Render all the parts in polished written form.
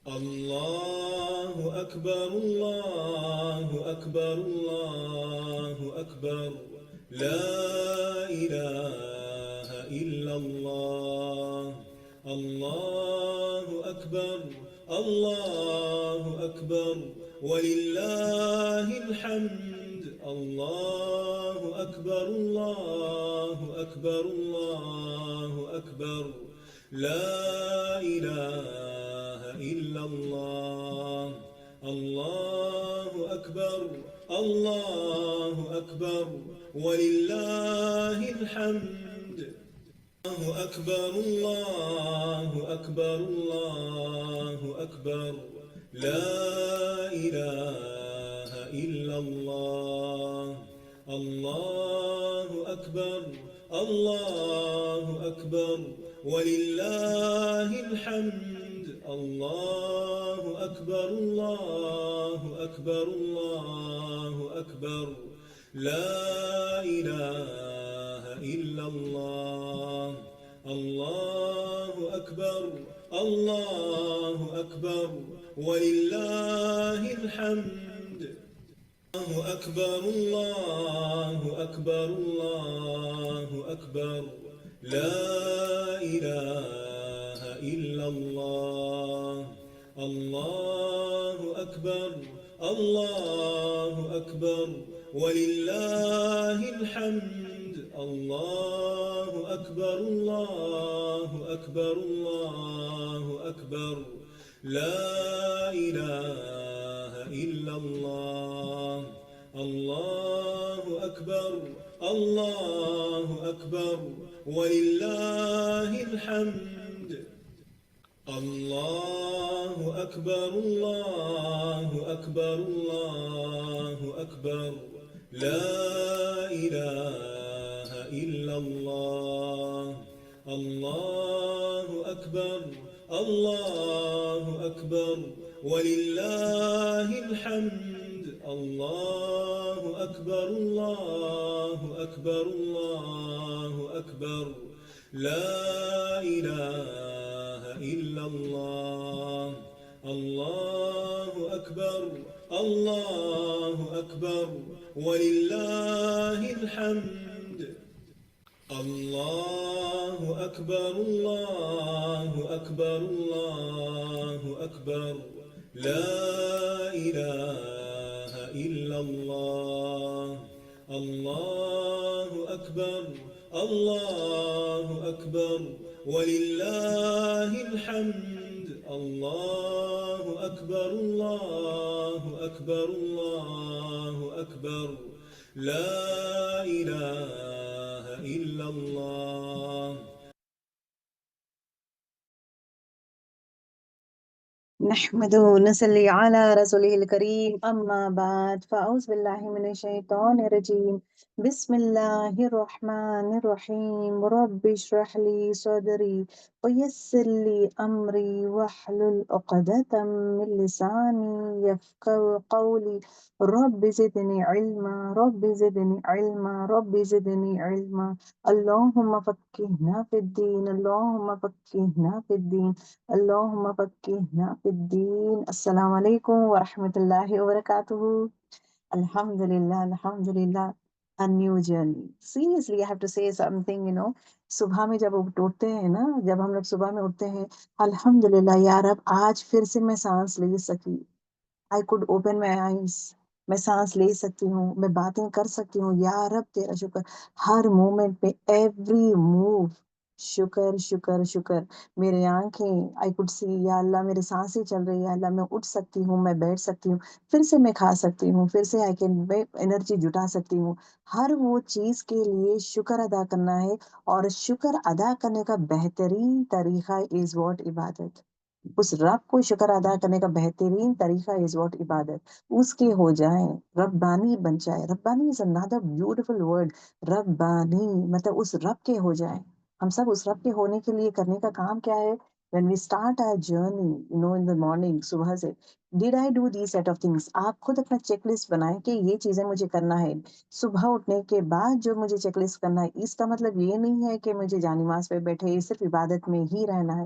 الله أكبر الله أكبر الله أكبر، لا إله إلا الله. الله أكبر الله أكبر ولله الحمد. الله أكبر الله أكبر الله أكبر، لا إله إلا الله. الله أكبر الله أكبر ولله الحمد. الله أكبر الله أكبر الله أكبر، لا إله إلا الله. الله أكبر الله أكبر ولله الحمد. الله أكبر الله أكبر الله أكبر، لا إله إلا الله. الله أكبر الله أكبر ولله الحمد. الله أكبر الله أكبر الله أكبر، لا إله إلا الله. الله أكبر الله أكبر ولله الحمد. الله أكبر الله أكبر الله أكبر، لا إله إلا الله. الله أكبر الله أكبر ولله الحمد. الله أكبر الله أكبر الله أكبر، لا إله إلا الله. الله أكبر الله أكبر ولله الحمد. الله أكبر الله أكبر الله أكبر، لا إله إلا الله. الله أكبر الله أكبر ولله الحمد. الله أكبر الله أكبر الله أكبر، لا إله إلا الله. الله أكبر الله أكبر ولله الحمد. الله أكبر الله أكبر الله أكبر، لا إله إلا الله. نحمد ونصلي على رسوله الكريم أما بعد فأعوذ بالله من الشيطان الرجيم. بسم الله الرحمن الرحيم. رب اشرح لي صدري ويسر لي أمري واحلل عقدة من لساني يفقهوا قولي. رب زدني علما رب زدني علما رب زدني علما. اللهم فقهنا في الدين اللهم فقهنا في الدين اللهم فقهنا في الدين. السلام علیکم ورحمۃ اللہ وبرکاتہ. الحمدللہ. A new journey. Seriously, I have to say something, صبح میں جب اٹھتے ہیں نا، جب ہم لوگ صبح میں اٹھتے ہیں، الحمدللہ یا رب آج پھر سے میں سانس لے سکی. I could open my eyes. میں سانس لے سکتی ہوں، میں باتیں کر سکتی ہوں. یا رب تیرا شکر، ہر مومنٹ پہ ایوری موو. شکر شکر شکر. میرے آنکھیں آئی کوڈ سی، یا اللہ میرے سانسیں چل رہی ہے، یا اللہ میں اٹھ سکتی ہوں، میں بیٹھ سکتی ہوں، پھر سے میں کھا سکتی ہوں، پھر سے میں انرجی جٹا سکتی ہوں. ہر وہ چیز کے لیے شکر ادا کرنا ہے، اور شکر ادا کرنے کا بہترین طریقہ از واٹ؟ عبادت. اس رب کو شکر ادا کرنے کا بہترین طریقہ از واٹ؟ عبادت. اس کے ہو جائیں، ربانی بن جائے. ربانی از another beautiful word. ربانی مطلب اس رب کے ہو جائیں. ہم سب اس رب کے ہونے کے لیے کرنے کا کام کیا ہے؟ when we start our journey, in the morning, صبح سے did I do these set of things. آپ خود اپنا چیک لسٹ بنائیں کہ یہ چیزیں مجھے کرنا ہے. صبح اٹھنے کے بعد جو مجھے چیک لسٹ کرنا ہے، اس کا مطلب یہ نہیں ہے کہ مجھے جانماز پہ بیٹھے صرف عبادت میں ہی رہنا ہے.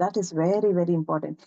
That is very very important.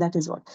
That is what.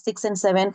6 and 7.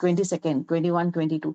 22, 21, 22,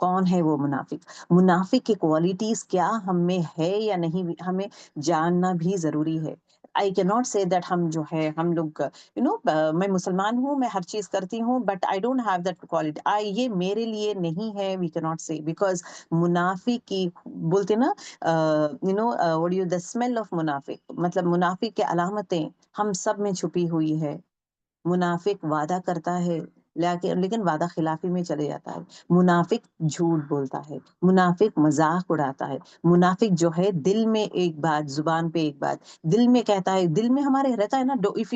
کون ہے وہ منافق؟ منافق کی کوالٹیز کیا ہم میں ہے یا نہیں، ہمیں جاننا بھی ضروری ہے. آئی کی ناٹ سے دیٹ ہم جو ہے ہم لوگ میں مسلمان ہوں، میں ہر چیز کرتی ہوں، but I don't have that quality, یہ میرے لیے نہیں ہے. وی کی ناٹ سے، بیکاز منافق کی بولتے نا what you the smell of منافق، مطلب منافق کی علامتیں ہم سب میں چھپی ہوئی ہے. منافق وعدہ کرتا ہے لیکن وعدہ خلافی میں چلے جاتا ہے. منافق جھوٹ بولتا ہے، منافق مذاق اڑاتا ہے. منافق جو ہے دل میں ایک بات، زبان پہ ایک بات، دل میں کہتا ہے، دل میں ہمارے رہتا ہے نا. اف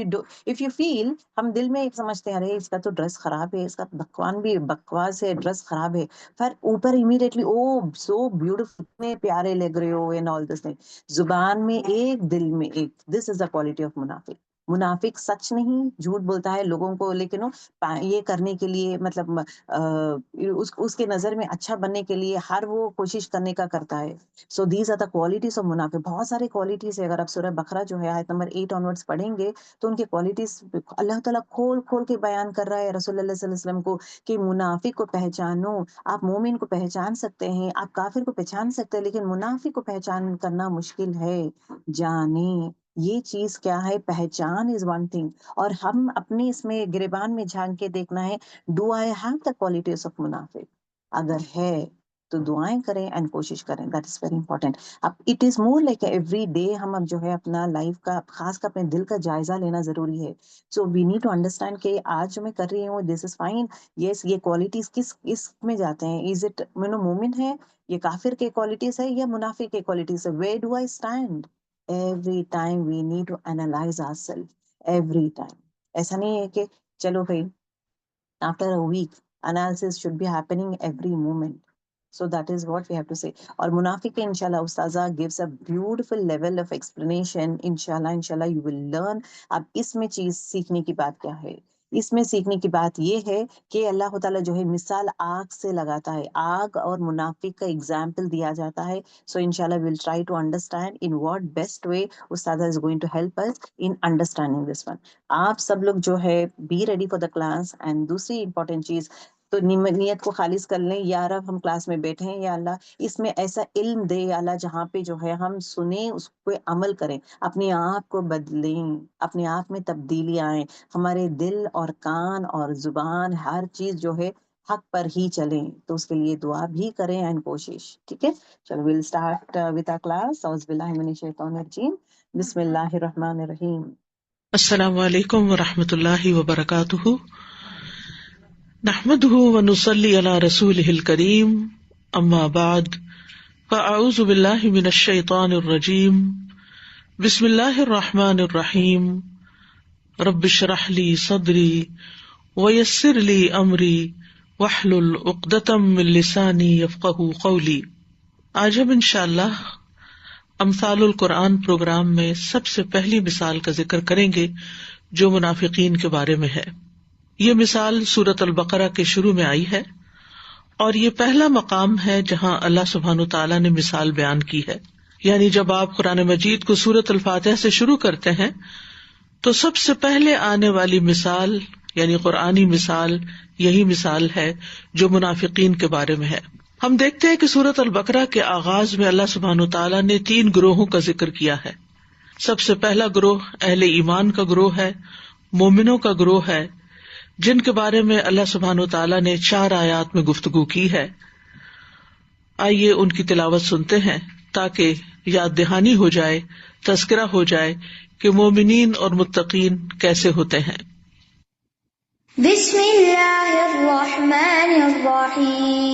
یو فیل، ہم دل میں ایک سمجھتے ہیں ارے اس کا تو ڈریس خراب ہے، اس کا بکوان بھی بکواس ہے، ڈریس خراب ہے، پھر اوپر امیڈیٹلی او سو بیوٹیفل، اتنے پیارے لگ رہے ہو اینڈ آل دس تھنگ. زبان میں ایک، دل میں ایک. دس از دا کوالٹی آف منافق. منافق سچ نہیں، جھوٹ بولتا ہے لوگوں کو، لیکن یہ کرنے کے لیے مطلب اس کے نظر میں اچھا بننے کے لیے ہر وہ کوشش کرنے کا کرتا ہے. So these are the qualities of منافق. بہت سارے کوالٹیز ہے. اگر آپ سورہ بقرہ جو ہے آیت نمبر 8 آنورڈز پڑھیں گے تو ان کے کوالٹیز اللہ تعالیٰ کھول کھول کے بیان کر رہا ہے رسول اللہ صلی اللہ علیہ وسلم کو کہ منافق کو پہچانو. آپ مومن کو پہچان سکتے ہیں، آپ کافر کو پہچان سکتے ہیں، لیکن منافق کو پہچان کرنا مشکل ہے. جانیں یہ چیز کیا ہے. پہچان از ون تھنگ، اور ہم اپنے اس میں گریبان میں جھانک کے دیکھنا ہے، do I have the qualities of منافق؟ اگر ہے تو دعائیں کریں اینڈ کوشش کریں. That is very important. اب it is more like every day ہم اب جو ہے اپنا لائف کا، خاص کر اپنے دل کا جائزہ لینا ضروری ہے. سو وی نیڈ ٹو انڈرسٹینڈ کہ آج جو میں کر رہی ہوں دس از فائن. یس، یہ کوالٹیز کس میں جاتے ہیں؟ از اٹ مومن ہے، یہ کافر کے کوالٹیز ہے، یا منافق کے کوالٹیز ہے؟ Where do I stand? Every time we need to analyse our self. Every time. ایسا نہیں ہے کہ چلو بھائی after a week, analysis should be happening every moment. So that is what we have to say. اور منافق انشاءاللہ استاذہ gives a beautiful level of explanation. انشاءاللہ you will learn. اب اس میں چیز سیکھنے کی بات کیا ہے؟ اس میں سیکھنے کی بات یہ ہے کہ اللہ تعالیٰ جو ہے مثال آگ سے لگاتا ہے. آگ اور منافق کا اگزامپل دیا جاتا ہے. So inshallah we'll try to understand in what best way Ustadha is going to help us in understanding this one. آپ سب لوگ جو ہے be ready for the class. And دوسری امپورٹنٹ چیز تو نیت کو خالص کر لیں. یا رب ہم کلاس میں بیٹھے ہیں، یا اللہ اس میں ایسا علم دے، یا اللہ جہاں پہ جو ہے ہم سنیں اس پہ عمل کریں، اپنے آپ کو بدلیں، اپنے آپ میں تبدیلی آئیں، ہمارے دل اور کان اور زبان ہر چیز جو ہے حق پر ہی چلیں. تو اس کے لیے دعا بھی کریں اینڈ کوشش. ٹھیک ہے، چلو we'll start with our class. اعوذ باللہ من الشیطان الرجیم. بسم اللہ الرحمن الرحیم. السلام علیکم ورحمۃ اللہ وبرکاتہ. نحمده ونصلی علی رسولہ الکریم. اما بعد فاعوذ باللہ من الشیطان الرجیم. بسم اللہ الرحمن الرحیم. رب اشرح لی صدری ویسر لی امری واحلل عقدۃ من لسانی یفقہوا قولی. آج ہم انشاءاللہ امثال القرآن پروگرام میں سب سے پہلی مثال کا ذکر کریں گے جو منافقین کے بارے میں ہے. یہ مثال سورۃ البقرہ کے شروع میں آئی ہے، اور یہ پہلا مقام ہے جہاں اللہ سبحانہ تعالیٰ نے مثال بیان کی ہے. یعنی جب آپ قرآن مجید کو سورۃ الفاتحہ سے شروع کرتے ہیں تو سب سے پہلے آنے والی مثال یعنی قرآنی مثال یہی مثال ہے جو منافقین کے بارے میں ہے. ہم دیکھتے ہیں کہ سورۃ البقرہ کے آغاز میں اللہ سبحانہ تعالیٰ نے 3 گروہوں کا ذکر کیا ہے. سب سے پہلا گروہ اہل ایمان کا گروہ ہے، مومنوں کا گروہ ہے، جن کے بارے میں اللہ سبحانہ تعالیٰ نے 4 آیات میں گفتگو کی ہے. آئیے ان کی تلاوت سنتے ہیں تاکہ یاد دہانی ہو جائے، تذکرہ ہو جائے کہ مومنین اور متقین کیسے ہوتے ہیں. بسم اللہ الرحمن الرحیم.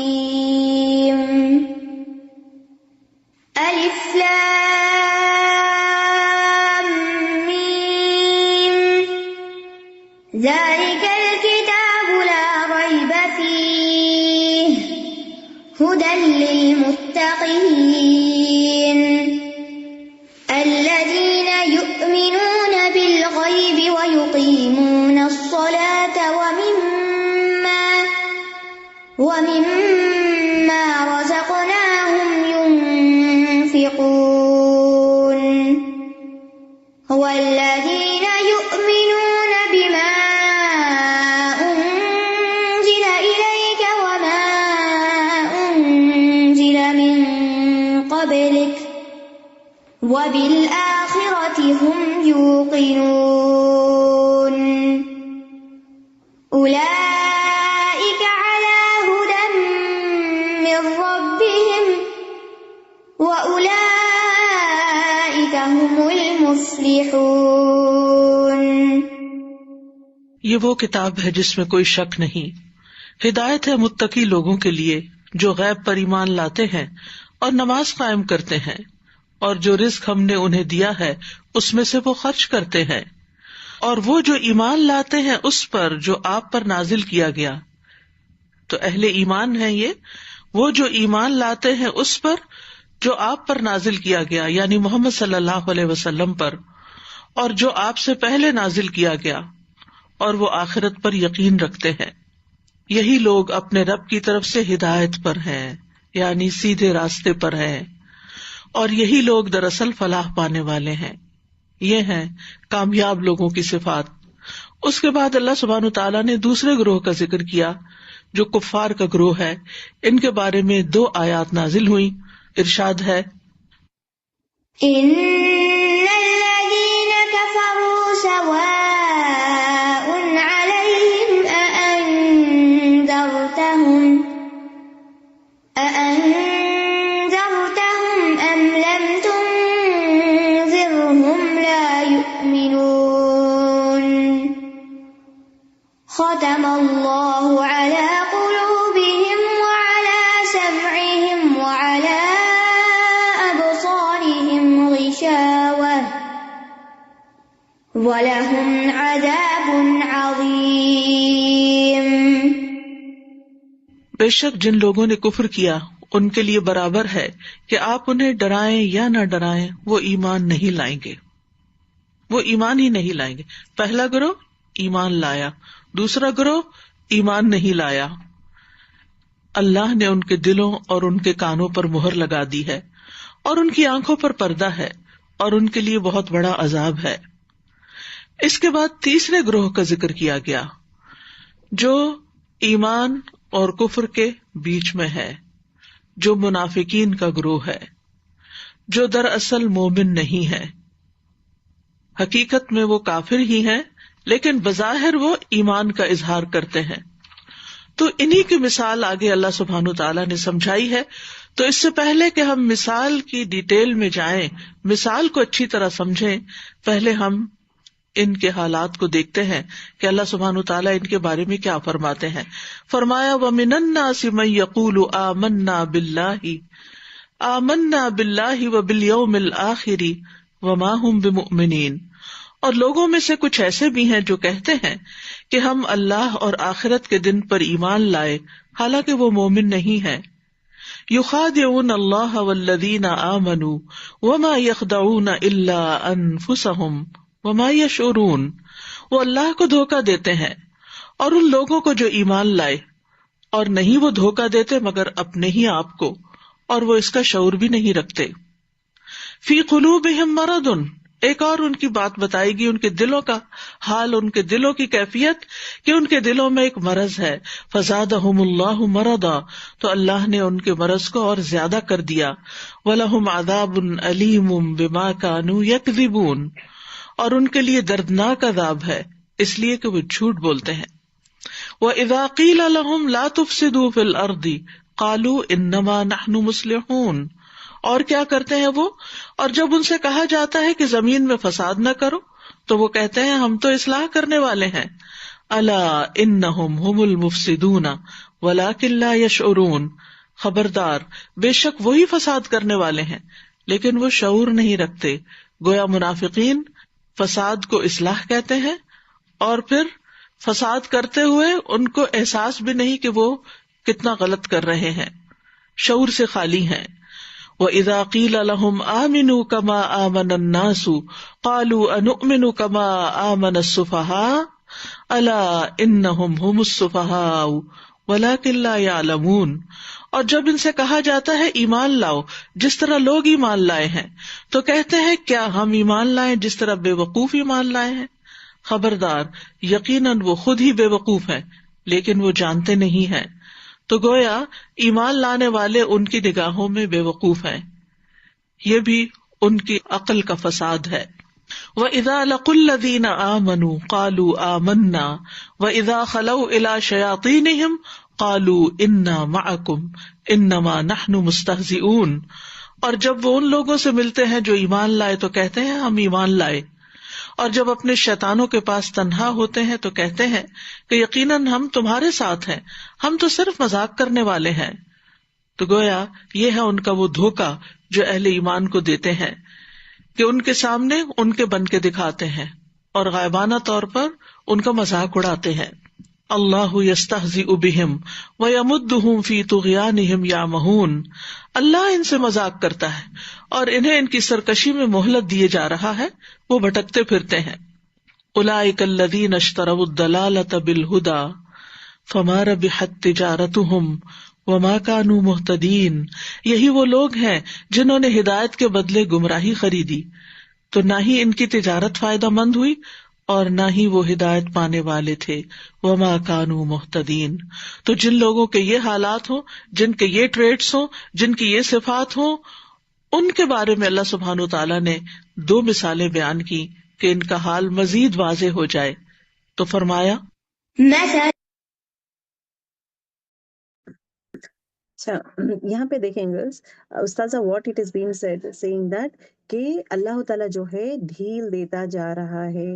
الف لام میم. ذالک الکتاب لا ریب فیہ ھدی للمتقین الذین یؤمنون بالغیب ویقیمون الصلاة ومما رزقناهم ينفقون والذين يؤمنون بما أنزل إليك وما قبلك وبالآخرة هم يوقنون أولئك على هدى من ربهم وأولئك هم المفلحون. یہ وہ کتاب ہے جس میں کوئی شک نہیں. ہدایت ہے متقی لوگوں کے لیے جو غیب پر ایمان لاتے ہیں اور نماز قائم کرتے ہیں، اور جو رزق ہم نے انہیں دیا ہے اس میں سے وہ خرچ کرتے ہیں. اور وہ جو ایمان لاتے ہیں اس پر جو آپ پر نازل کیا گیا. تو اہل ایمان ہیں یہ، وہ جو ایمان لاتے ہیں اس پر جو آپ پر نازل کیا گیا، یعنی محمد صلی اللہ علیہ وسلم پر، اور جو آپ سے پہلے نازل کیا گیا، اور وہ آخرت پر یقین رکھتے ہیں. یہی لوگ اپنے رب کی طرف سے ہدایت پر ہیں، یعنی سیدھے راستے پر ہیں، اور یہی لوگ دراصل فلاح پانے والے ہیں. یہ ہیں کامیاب لوگوں کی صفات. اس کے بعد اللہ سبحانہ وتعالیٰ نے دوسرے گروہ کا ذکر کیا جو کفار کا گروہ ہے. ان کے بارے میں 2 آیات نازل ہوئی. ارشاد ہے إن الذين كفروا سواء عليهم أأنذرتهم أم لم تنذرهم لا يؤمنون ختم الله على قلوبهم وعلى سمعهم وعلى أبصارهم غشاوة وَلَهُمْ عَذَابٌ عَظِيمٌ. بے شک جن لوگوں نے کفر کیا ان کے لیے برابر ہے کہ آپ انہیں ڈرائیں یا نہ ڈرائیں، وہ ایمان نہیں لائیں گے. وہ ایمان ہی نہیں لائیں گے. پہلا گروہ ایمان لایا، دوسرا گروہ ایمان نہیں لایا. اللہ نے ان کے دلوں اور ان کے کانوں پر مہر لگا دی ہے، اور ان کی آنکھوں پر پردہ ہے، اور ان کے لیے بہت بڑا عذاب ہے. اس کے بعد تیسرے گروہ کا ذکر کیا گیا جو ایمان اور کفر کے بیچ میں ہے، جو منافقین کا گروہ ہے، جو دراصل مومن نہیں ہے. حقیقت میں وہ کافر ہی ہیں، لیکن بظاہر وہ ایمان کا اظہار کرتے ہیں. تو انہی کی مثال آگے اللہ سبحانہ تعالیٰ نے سمجھائی ہے. تو اس سے پہلے کہ ہم مثال کی ڈیٹیل میں جائیں، مثال کو اچھی طرح سمجھیں، پہلے ہم ان کے حالات کو دیکھتے ہیں کہ اللہ سبحانہ تعالیٰ ان کے بارے میں کیا فرماتے ہیں. فرمایا وَمِنَ النَّاسِ مَن يَقُولُ آمَنَّا بِاللَّهِ وَبِالْيَوْمِ الْآخِرِ وَمَا هُمْ بِمُؤْمِنِينَ. اور لوگوں میں سے کچھ ایسے بھی ہیں جو کہتے ہیں کہ ہم اللہ اور آخرت کے دن پر ایمان لائے، حالانکہ وہ مومن نہیں ہیں. يُخَادِعُونَ اللَّهَ وَالَّذِينَ آمَنُوا وَمَا يَخْدَعُونَ إِلَّا أَنفُسَهُمْ وما یشعرون. وہ اللہ کو دھوکہ دیتے ہیں اور ان لوگوں کو جو ایمان لائے، اور نہیں وہ دھوکہ دیتے مگر اپنے ہی آپ کو، اور وہ اس کا شعور بھی نہیں رکھتے. فی قلوبہم مرض. ایک اور ان کی بات بتائے گی، ان کے دلوں کا حال، ان کے دلوں کی کیفیت کہ ان کے دلوں میں ایک مرض ہے. فزادہم اللہ مرضا. تو اللہ نے ان کے مرض کو اور زیادہ کر دیا. ولہم عذاب علیم بما کانوا یکذبون. اور ان کے لیے دردناک عذاب ہے اس لیے کہ وہ جھوٹ بولتے ہیں. وَإِذَا قِيلَ لَهُمْ لَا تُفْسِدُوا فِي الْأَرْضِ قَالُوا إِنَّمَا نَحْنُ مُصْلِحُونَ. اور کیا کرتے ہیں وہ؟ اور جب ان سے کہا جاتا ہے کہ زمین میں فساد نہ کرو تو وہ کہتے ہیں ہم تو اصلاح کرنے والے ہیں. أَلَا إِنَّهُمْ هُمُ الْمُفْسِدُونَ وَلَكِنْ لَا يَشْعُرُونَ. خبردار، بے شک وہی فساد کرنے والے ہیں لیکن وہ شعور نہیں رکھتے. گویا منافقین فساد کو اصلاح کہتے ہیں اور پھر فساد کرتے ہوئے ان کو احساس بھی نہیں کہ وہ کتنا غلط کر رہے ہیں، شعور سے خالی ہیں. وَإِذَا قِيلَ لَهُمْ آمِنُوا كَمَا آمَنَ النَّاسُ قَالُوا أَنُؤْمِنُ كَمَا آمَنَ السُّفَهَاءُ أَلَا إِنَّهُمْ هُمُ السُّفَهَاءُ وَلَكِنْ لَا يَعْلَمُونَ. اور جب ان سے کہا جاتا ہے ایمان لاؤ جس طرح لوگ ایمان لائے ہیں تو کہتے ہیں کیا ہم ایمان لائیں جس طرح بے وقوف ایمان لائے ہیں. خبردار، یقیناً وہ خود ہی بے وقوف ہیں لیکن وہ جانتے نہیں ہیں. تو گویا ایمان لانے والے ان کی نگاہوں میں بے وقوف ہیں یہ بھی ان کی عقل کا فساد ہے. وَإِذَا لَقُوا الَّذِينَ آمَنُوا قَالُوا آمَنَّا وَإِذَا خَلَوْا إِلَىٰ شَيَاطِينِهِمْ قَالُوا إِنَّا مَعَكُمْ إِنَّمَا نَحْنُ مُسْتَهْزِئُونَ. اور جب وہ ان لوگوں سے ملتے ہیں جو ایمان لائے تو کہتے ہیں ہم ایمان لائے، اور جب اپنے شیطانوں کے پاس تنہا ہوتے ہیں تو کہتے ہیں کہ یقیناً ہم تمہارے ساتھ ہیں، ہم تو صرف مذاق کرنے والے ہیں. تو گویا یہ ہے ان کا وہ دھوکا جو اہل ایمان کو دیتے ہیں کہ ان کے سامنے ان کے بن کے دکھاتے ہیں اور غائبانہ طور پر ان کا مذاق اڑاتے ہیں. اللہ یستہزئ بہم ویمدہم فی طغیانہم یعمہون. اللہ ان سے مذاق کرتا ہے اور انہیں ان کی سرکشی میں مہلت دیے جا رہا ہے، وہ بھٹکتے پھرتے ہیں. اولئک الذین اشتروا الضلالۃ بالہدی فما ربحت تجارتہم وما كانوا مہتدین. یہی وہ لوگ ہیں جنہوں نے ہدایت کے بدلے گمراہی خریدی، تو نہ ہی ان کی تجارت فائدہ مند ہوئی اور نہ ہی وہ ہدایت پانے والے تھے. وما كانوا مہتدین. تو جن لوگوں کے یہ حالات ہوں، جن کے یہ ٹریٹس ہوں، جن کی یہ صفات ہوں، ان کے بارے میں اللہ سبحانہ وتعالیٰ نے 2 مثالیں بیان کی کہ ان کا حال مزید واضح ہو جائے. تو فرمایا مثل اچھا، یہاں پہ دیکھیں گے استاذہ what it is been said seeing that کہ اللہ تعالیٰ جو ہے ڈھیل دیتا جا رہا ہے.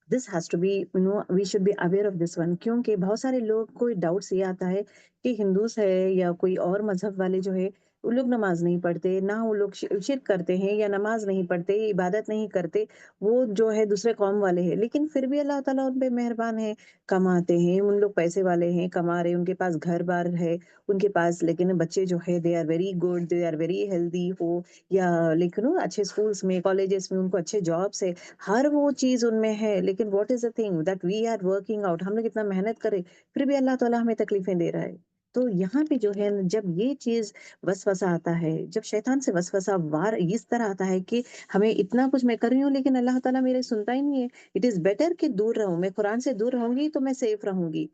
This has to be we should be aware of this one, کیونکہ بہت سارے لوگ کوئی ڈاؤٹس یہ آتا ہے کہ ہندوز ہے یا کوئی اور مذہب والے جو ہے وہ لوگ نماز نہیں پڑھتے، نہ وہ لوگ شرک کرتے ہیں یا نماز نہیں پڑھتے، عبادت نہیں کرتے، وہ جو ہے دوسرے قوم والے ہیں، لیکن پھر بھی اللہ تعالیٰ ان پہ مہربان ہے، کماتے ہیں، ان لوگ پیسے والے ہیں، کما رہے، ان کے پاس گھر بار ہے، ان کے پاس، لیکن بچے جو ہے they are very good, they are very healthy ہو، یا لیکن اچھے اسکولس میں، کالجز میں ان کو اچھے جابس ہے، ہر وہ چیز ان میں ہے. لیکن what is the thing that we are working out, ہم لوگ اتنا محنت کرے پھر بھی اللہ تعالیٰ ہمیں تکلیفیں دے رہا ہے. تو یہاں پہ جو ہے جب یہ چیز وسوسہ آتا ہے، جب شیطان سے وسوسہ وار اس طرح آتا ہے کہ ہمیں اتنا کچھ میں کر رہی ہوں لیکن اللہ تعالیٰ میرے سنتا ہی نہیں ہے، اٹ از بیٹر کہ دور رہوں، میں قرآن سے دور رہوں گی تو میں سیف رہوں گی.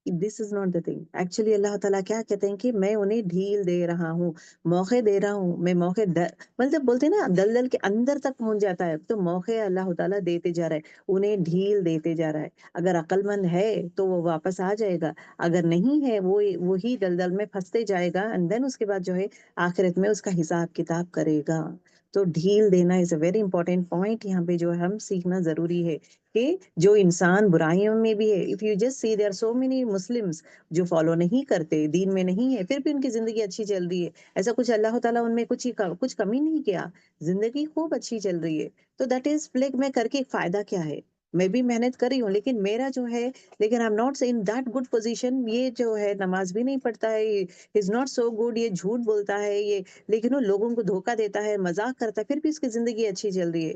This is not the thing. Actually اللہ تعالیٰ کیا کہتے ہیں کہ میں انہیں ڈھیل دے رہا ہوں، موقع دے رہا ہوں، میں موقع مطلب بولتے ہیں نا دلدل کے اندر تک پہنچ جاتا ہے، تو موقع اللہ تعالیٰ دیتے جا رہا ہے، انہیں ڈھیل دیتے جا رہا ہے. اگر عقل مند ہے تو وہ واپس آ جائے گا، اگر نہیں ہے وہ وہی دلدل میں پھنستے جائے گا، اینڈ دین اس کے بعد جو ہے آخرت میں اس کا حساب کتاب کرے گا. تو ڈھیل دینا از اے ویری امپورٹینٹ پوائنٹ یہاں پہ جو ہم سیکھنا ضروری ہے کہ جو انسان برائیوں میں بھی ہے، if you just see there are so many Muslims جو فالو نہیں کرتے، دین میں نہیں ہے، پھر بھی ان کی زندگی اچھی چل رہی ہے، ایسا کچھ اللہ تعالیٰ ان میں کچھ کمی نہیں کیا، زندگی خوب اچھی چل رہی ہے. تو دیٹ از لائک میں کر کے فائدہ کیا ہے، میں بھی محنت کر رہی ہوں لیکن میرا جو ہے، لیکن I am not in that good position. یہ جو ہے نماز بھی نہیں پڑھتا ہے، از ناٹ سو گڈ، یہ جھوٹ بولتا ہے، یہ لیکن وہ لوگوں کو دھوکہ دیتا ہے، مذاق کرتا ہے، پھر بھی اس کی زندگی اچھی چل رہی ہے.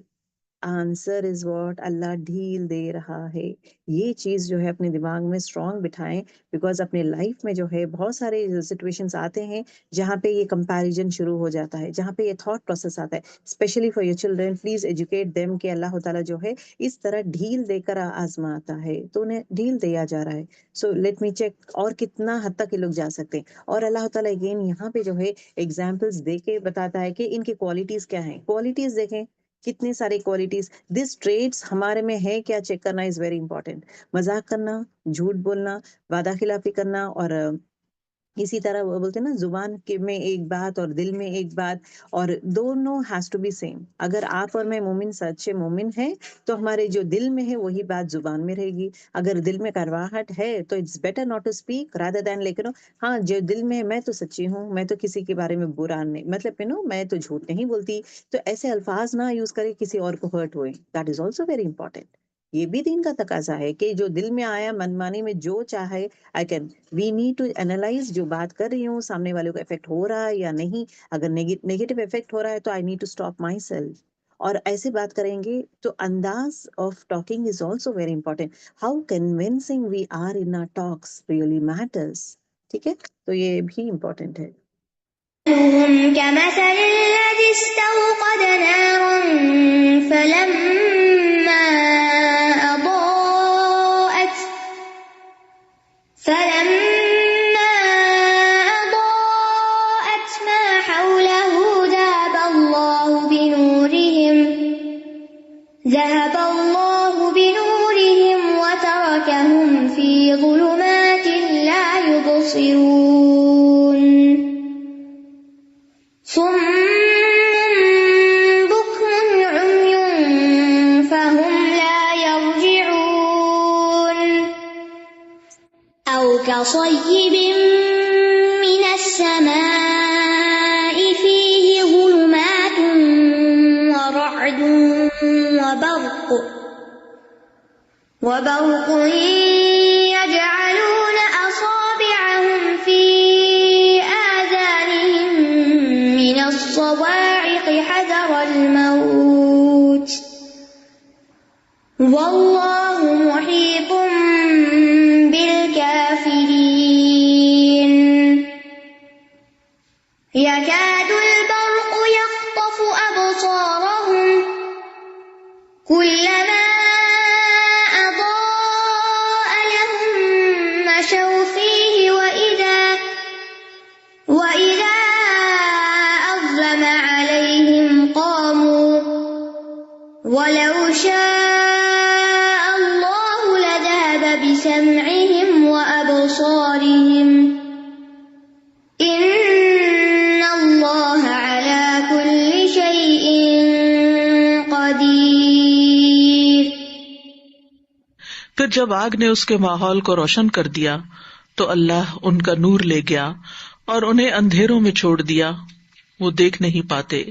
آنسر از واٹ، اللہ ڈھیل دے رہا ہے. یہ چیز جو ہے اپنے دماغ میں اسٹرانگ بٹھائیں، بیکاز اپنے لائف میں جو ہے بہت سارے سچویشنس آتے ہیں جہاں پہ یہ کمپیریزن شروع ہو جاتا ہے، جہاں پہ یہ تھاٹ پروسیس آتا ہے. Especially for your children, please educate them کہ اللہ تعالیٰ جو ہے اس طرح ڈھیل دے کر آزماتا ہے، تو انہیں ڈھیل دیا جا رہا ہے. سو لیٹ می چیک اور کتنا حد تک یہ لوگ جا سکتے ہیں. اور اللہ تعالیٰ اگین یہاں پہ جو ہے ایگزامپلس دے کے بتاتا ہے کہ ان کی کوالٹیز کیا ہیں. کوالٹیز دیکھیں کتنے سارے کوالٹیز، دس ٹریٹس ہمارے میں ہے کیا، چیک کرنا از ویری امپورٹینٹ. مذاق کرنا، جھوٹ بولنا، وعدہ خلافی کرنا، اور اسی طرح وہ بولتے ہیں نا زبان کے میں ایک بات اور دل میں ایک بات، اور دونوں ہیز ٹو بی سیم. اگر آپ اور میں مومن سچے مومن ہیں تو ہمارے جو دل میں ہے وہی بات زبان میں رہے گی. اگر دل میں کرواہٹ ہے تو it's better not to speak rather than, لیکن ہاں جو دل میں ہے میں تو سچی ہوں، میں تو کسی کے بارے میں برا نہیں، مطلب میں تو جھوٹ نہیں بولتی، تو ایسے الفاظ نہ یوز کرے کسی اور کو ہرٹ ہوئے. That is also very important. یہ بھی دین کا تقاضا ہے کہ جو دل میں آیا، منمانی میں جو چاہے، I can we need to analyse جو بات کر رہی ہوں سامنے والے کو افیکٹ ہو رہا ہے یا نہیں. اگر نیگیٹو افیکٹ ہو رہا ہے تو I need to stop myself. اور ایسے بات کریں گے تو انداز of talking is also very important. How convincing we are in our talks really matters. ٹھیک ہے، تو یہ بھی امپورٹینٹ ہے. مثلهم كمثل الذي استوقد نارا فلما أضاءت ما حوله ذهب الله كصيب من السماء فيه ظلمات ورعد وبرق يجعلون أصابعهم في آذانهم من الصواعق حذر الموت والله محيط بالكافرين يكاد البرق يخطف أبصارهم كلما أضاء لهم مشوا فيه وإذا أظلم عليهم قاموا ولو شاء الله لذهب بسمعهم وأبصارهم إن الله على كل شيء قدير. پھر جب آگ نے اس کے ماحول کو روشن کر دیا تو اللہ ان کا نور لے گیا اور انہیں اندھیروں میں چھوڑ دیا. وہ دیکھ نہیں پاتے،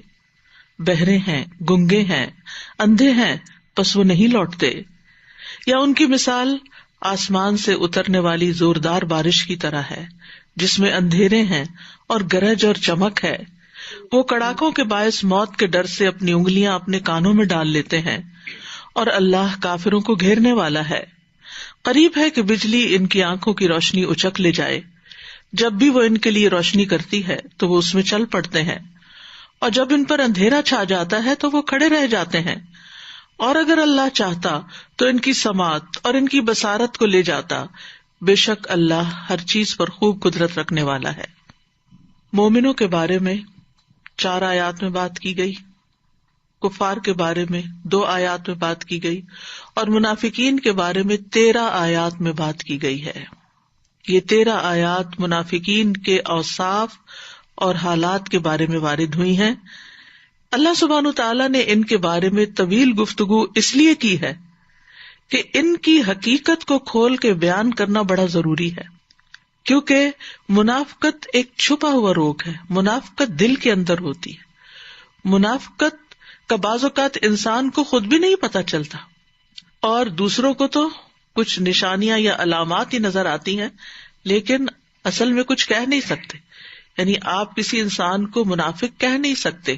بہرے ہیں، گنگے ہیں، اندھے ہیں، پس وہ نہیں لوٹتے. یا ان کی مثال آسمان سے اترنے والی زوردار بارش کی طرح ہے جس میں اندھیرے ہیں اور گرج اور چمک ہے. وہ کڑاکوں کے باعث موت کے ڈر سے اپنی انگلیاں اپنے کانوں میں ڈال لیتے ہیں، اور اللہ کافروں کو گھیرنے والا ہے. قریب ہے کہ بجلی ان کی آنکھوں کی روشنی اچک لے جائے. جب بھی وہ ان کے لیے روشنی کرتی ہے تو وہ اس میں چل پڑتے ہیں، اور جب ان پر اندھیرا چھا جاتا ہے تو وہ کھڑے رہ جاتے ہیں. اور اگر اللہ چاہتا تو ان کی سماعت اور ان کی بصارت کو لے جاتا. بے شک اللہ ہر چیز پر خوب قدرت رکھنے والا ہے. مومنوں کے بارے میں 4 آیات میں بات کی گئی، کفار کے بارے میں 2 آیات میں بات کی گئی، اور منافقین کے بارے میں 13 آیات میں بات کی گئی ہے. یہ 13 آیات منافقین کے اوصاف اور حالات کے بارے میں وارد ہوئی ہیں. اللہ سبحانہ تعالیٰ نے ان کے بارے میں طویل گفتگو اس لیے کی ہے کہ ان کی حقیقت کو کھول کے بیان کرنا بڑا ضروری ہے، کیونکہ منافقت ایک چھپا ہوا روگ ہے. منافقت دل کے اندر ہوتی ہے. منافقت کا بعض اوقات انسان کو خود بھی نہیں پتا چلتا، اور دوسروں کو تو کچھ نشانیاں یا علامات ہی نظر آتی ہیں، لیکن اصل میں کچھ کہہ نہیں سکتے. یعنی آپ کسی انسان کو منافق کہہ نہیں سکتے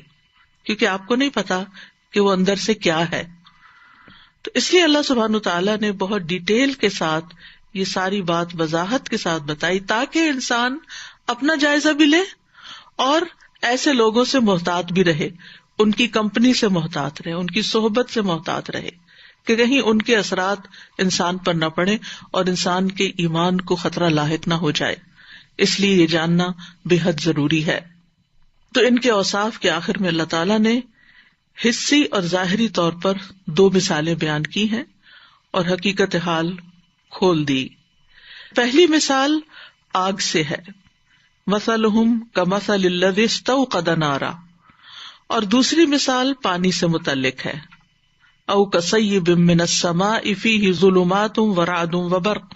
کیونکہ آپ کو نہیں پتا کہ وہ اندر سے کیا ہے. تو اس لیے اللہ سبحانہ تعالیٰ نے بہت ڈیٹیل کے ساتھ یہ ساری بات وضاحت کے ساتھ بتائی تاکہ انسان اپنا جائزہ بھی لے اور ایسے لوگوں سے محتاط بھی رہے، ان کی کمپنی سے محتاط رہے، ان کی صحبت سے محتاط رہے کہ کہیں ان کے اثرات انسان پر نہ پڑے اور انسان کے ایمان کو خطرہ لاحق نہ ہو جائے. اس لیے یہ جاننا بے حد ضروری ہے. تو ان کے اوصاف کے آخر میں اللہ تعالیٰ نے حصی اور ظاہری طور پر 2 مثالیں بیان کی ہیں اور حقیقت حال کھول دی. پہلی مثال آگ سے ہے، مثلہم کمثل الذی استوقد نارا، اور دوسری مثال پانی سے متعلق ہے، او کصیب من السماء فیہ ظلمات ورعد وبرق.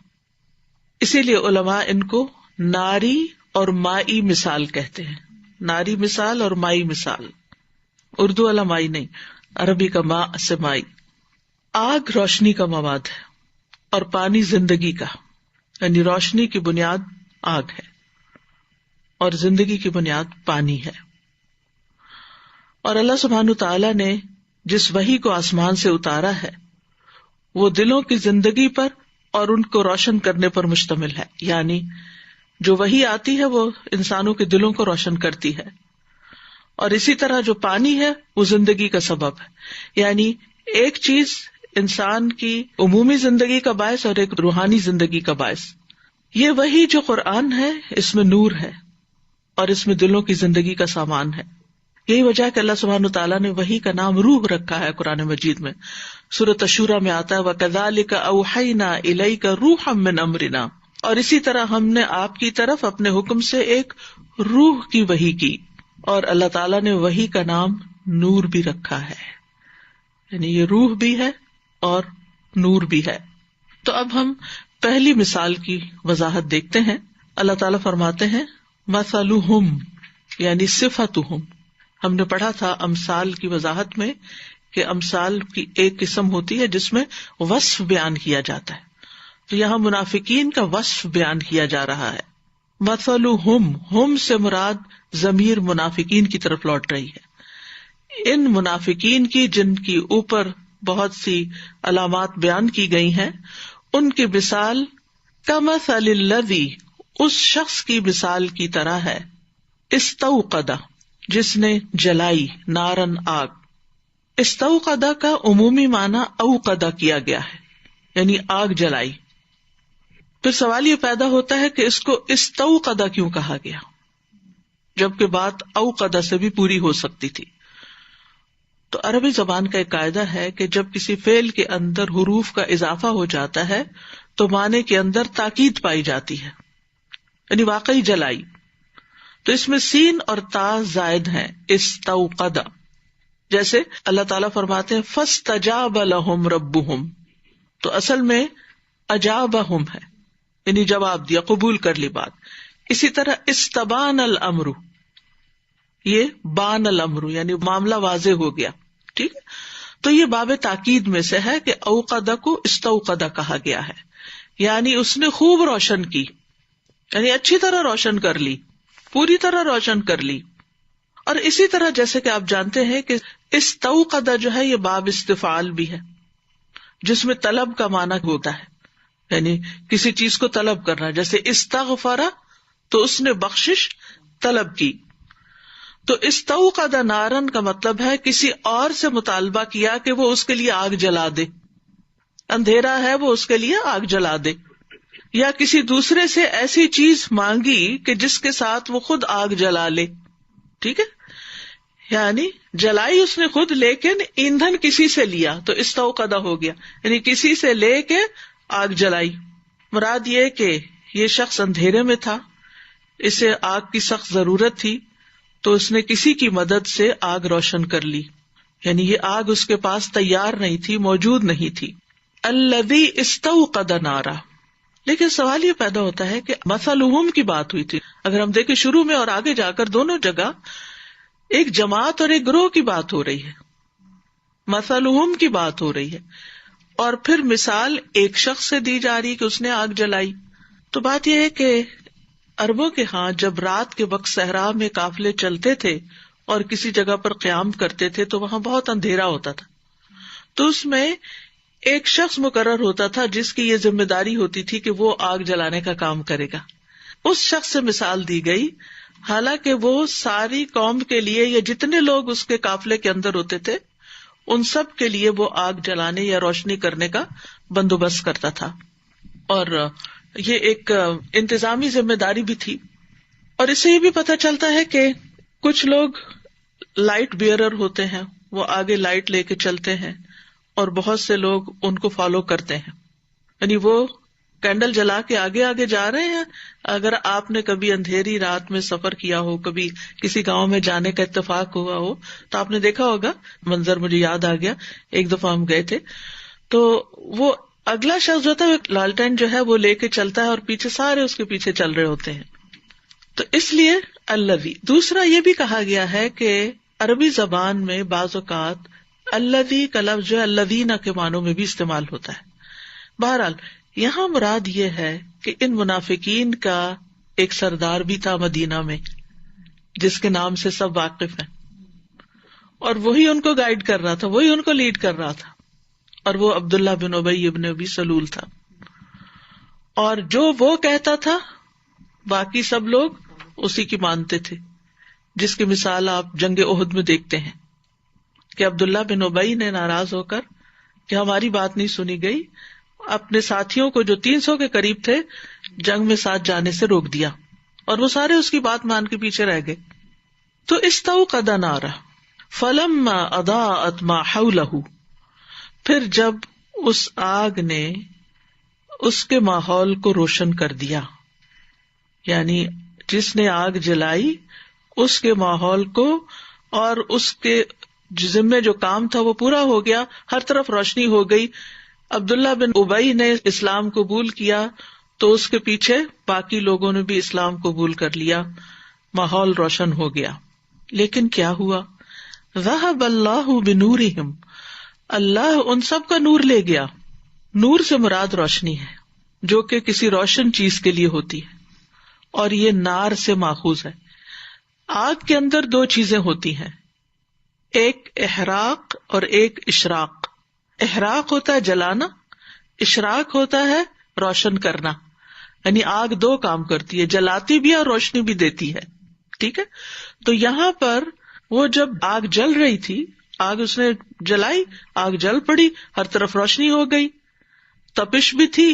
اسی لیے علماء ان کو ناری اور مائی مثال کہتے ہیں. ناری مثال اور مائی مثال، اردو والا مائی نہیں، عربی کا ماء سے مائی. آگ روشنی کا مواد ہے اور پانی زندگی کا، یعنی روشنی کی بنیاد آگ ہے اور زندگی کی بنیاد پانی ہے. اور اللہ سبحانہ تعالیٰ نے جس وحی کو آسمان سے اتارا ہے وہ دلوں کی زندگی پر اور ان کو روشن کرنے پر مشتمل ہے. یعنی جو وحی آتی ہے وہ انسانوں کے دلوں کو روشن کرتی ہے، اور اسی طرح جو پانی ہے وہ زندگی کا سبب ہے. یعنی ایک چیز انسان کی عمومی زندگی کا باعث اور ایک روحانی زندگی کا باعث. یہ وحی جو قرآن ہے اس میں نور ہے اور اس میں دلوں کی زندگی کا سامان ہے. یہی وجہ ہے کہ اللہ سبحانہ تعالیٰ نے وحی کا نام روح رکھا ہے قرآن مجید میں. سورۃ الشورى میں آتا ہے وَكَذَلِكَ أَوْحَيْنَا إِلَيْكَ رُوحًا مِّنْ أَمْرِنَا، اور اسی طرح ہم نے آپ کی طرف اپنے حکم سے ایک روح کی وحی کی. اور اللہ تعالیٰ نے وحی کا نام نور بھی رکھا ہے، یعنی یہ روح بھی ہے اور نور بھی ہے. تو اب ہم پہلی مثال کی وضاحت دیکھتے ہیں. اللہ تعالیٰ فرماتے ہیں مثلہم یعنی صفتہم. ہم نے پڑھا تھا امثال کی وضاحت میں کہ امثال کی ایک قسم ہوتی ہے جس میں وصف بیان کیا جاتا ہے. تو یہاں منافقین کا وصف بیان کیا جا رہا ہے. مثلہم، ہم سے مراد ضمیر منافقین کی طرف لوٹ رہی ہے. ان منافقین کی جن کی اوپر بہت سی علامات بیان کی گئی ہیں، ان کی مثال کمثل الذی، اس شخص کی مثال کی طرح ہے، استوقد جس نے جلائی، نارن آگ. استوقد کا عمومی معنی اوقد کیا گیا ہے، یعنی آگ جلائی. پھر سوال یہ پیدا ہوتا ہے کہ اس کو استوقد کیوں کہا گیا جبکہ بات اوقد سے بھی پوری ہو سکتی تھی. تو عربی زبان کا ایک قاعدہ ہے کہ جب کسی فعل کے اندر حروف کا اضافہ ہو جاتا ہے تو معنی کے اندر تاکید پائی جاتی ہے، یعنی واقعی جلائی. تو اس میں سین اور تا زائد ہیں، استوقد. جیسے اللہ تعالیٰ فرماتے ہیں فاستجاب لهم ربهم، تو اصل میں اجابہم ہے، یعنی جواب دیا، قبول کر لی بات. اسی طرح استبان الامر، یہ بان الامر یعنی معاملہ واضح ہو گیا. ٹھیک ہے، تو یہ باب تاکید میں سے ہے کہ اوقدہ کو استوقدہ کہا گیا ہے، یعنی اس نے خوب روشن کی، یعنی اچھی طرح روشن کر لی، پوری طرح روشن کر لی. اور اسی طرح جیسے کہ آپ جانتے ہیں کہ استوقدہ جو ہے یہ باب استفعال بھی ہے، جس میں طلب کا معنی ہوتا ہے، یعنی کسی چیز کو طلب کرنا. جیسے استغفر تو اس نے بخشش طلب کی. تو استوقد نارن کا مطلب ہے کسی اور سے مطالبہ کیا کہ وہ اس کے لیے آگ جلا دے. اندھیرا ہے وہ اس کے لیے آگ جلا دے، یا کسی دوسرے سے ایسی چیز مانگی کہ جس کے ساتھ وہ خود آگ جلا لے. ٹھیک ہے، یعنی جلائی اس نے خود لیکن ایندھن کسی سے لیا تو استوقدہ ہو گیا، یعنی کسی سے لے کے آگ جلائی. مراد یہ کہ یہ شخص اندھیرے میں تھا، اسے آگ کی سخت ضرورت تھی، تو اس نے کسی کی مدد سے آگ روشن کر لی، یعنی یہ آگ اس کے پاس تیار نہیں تھی، موجود نہیں تھی. الذی استوقد نارا. لیکن سوال یہ پیدا ہوتا ہے کہ مثلہم کی بات ہوئی تھی. اگر ہم دیکھیں شروع میں اور آگے جا کر دونوں جگہ ایک جماعت اور ایک گروہ کی بات ہو رہی ہے، مثلہم کی بات ہو رہی ہے، اور پھر مثال ایک شخص سے دی جا رہی ہے کہ اس نے آگ جلائی. تو بات یہ ہے کہ عربوں کے ہاں جب رات کے وقت صحرا میں قافلے چلتے تھے اور کسی جگہ پر قیام کرتے تھے تو وہاں بہت اندھیرا ہوتا تھا، تو اس میں ایک شخص مقرر ہوتا تھا جس کی یہ ذمہ داری ہوتی تھی کہ وہ آگ جلانے کا کام کرے گا. اس شخص سے مثال دی گئی، حالانکہ وہ ساری قوم کے لیے یا جتنے لوگ اس کے قافلے کے اندر ہوتے تھے ان سب کے لیے وہ آگ جلانے یا روشنی کرنے کا بندوبست کرتا تھا. اور یہ ایک انتظامی ذمہ داری بھی تھی. اور اس سے یہ بھی پتہ چلتا ہے کہ کچھ لوگ لائٹ بیئرر ہوتے ہیں، وہ آگے لائٹ لے کے چلتے ہیں، اور بہت سے لوگ ان کو فالو کرتے ہیں، یعنی وہ کینڈل جلا کے آگے آگے جا رہے ہیں. اگر آپ نے کبھی اندھیری رات میں سفر کیا ہو، کبھی کسی گاؤں میں جانے کا اتفاق ہوا ہو، تو آپ نے دیکھا ہوگا، منظر مجھے یاد آ گیا، ایک دفعہ ہم گئے تھے تو وہ اگلا شخص جو تھا لالٹین جو ہے وہ لے کے چلتا ہے اور پیچھے سارے اس کے پیچھے چل رہے ہوتے ہیں. تو اس لیے الذی. دوسرا یہ بھی کہا گیا ہے کہ عربی زبان میں بعض اوقات الذی کا لفظ جو ہے الذین کے معنوں میں بھی استعمال ہوتا ہے. بہرحال یہاں مراد یہ ہے کہ ان منافقین کا ایک سردار بھی تھا مدینہ میں جس کے نام سے سب واقف ہیں، اور وہی ان کو گائیڈ کر رہا تھا، وہی ان کو لیڈ کر رہا تھا، اور وہ عبداللہ بن ابی ابن ابی سلول تھا. اور جو وہ کہتا تھا باقی سب لوگ اسی کی مانتے تھے، جس کی مثال آپ جنگ احد میں دیکھتے ہیں کہ عبداللہ بن ابی نے ناراض ہو کر کہ ہماری بات نہیں سنی گئی، اپنے ساتھیوں کو جو 300 کے قریب تھے جنگ میں ساتھ جانے سے روک دیا، اور وہ سارے اس کی بات مان کے پیچھے رہ گئے. تو استوقد نارا فلما اضاءت ما حولہ. پھر جب اس آگ نے اس کے ماحول کو روشن کر دیا، یعنی جس نے آگ جلائی اس کے ماحول کو اور اس کے ذمے جو کام تھا وہ پورا ہو گیا، ہر طرف روشنی ہو گئی. عبداللہ بن ابی نے اسلام قبول کیا تو اس کے پیچھے باقی لوگوں نے بھی اسلام قبول کر لیا، ماحول روشن ہو گیا. لیکن کیا ہوا؟ ذہب اللہ بنورہم، اللہ ان سب کا نور لے گیا. نور سے مراد روشنی ہے جو کہ کسی روشن چیز کے لیے ہوتی ہے، اور یہ نار سے ماخوذ ہے. آگ کے اندر دو چیزیں ہوتی ہیں، ایک احراق اور ایک اشراق. احراق ہوتا ہے جلانا، اشراق ہوتا ہے روشن کرنا. یعنی آگ دو کام کرتی ہے، جلاتی بھی اور روشنی بھی دیتی ہے. ٹھیک ہے، تو یہاں پر وہ جب آگ جل رہی تھی، آگ اس نے جلائی، آگ جل پڑی، ہر طرف روشنی ہو گئی. تپش بھی تھی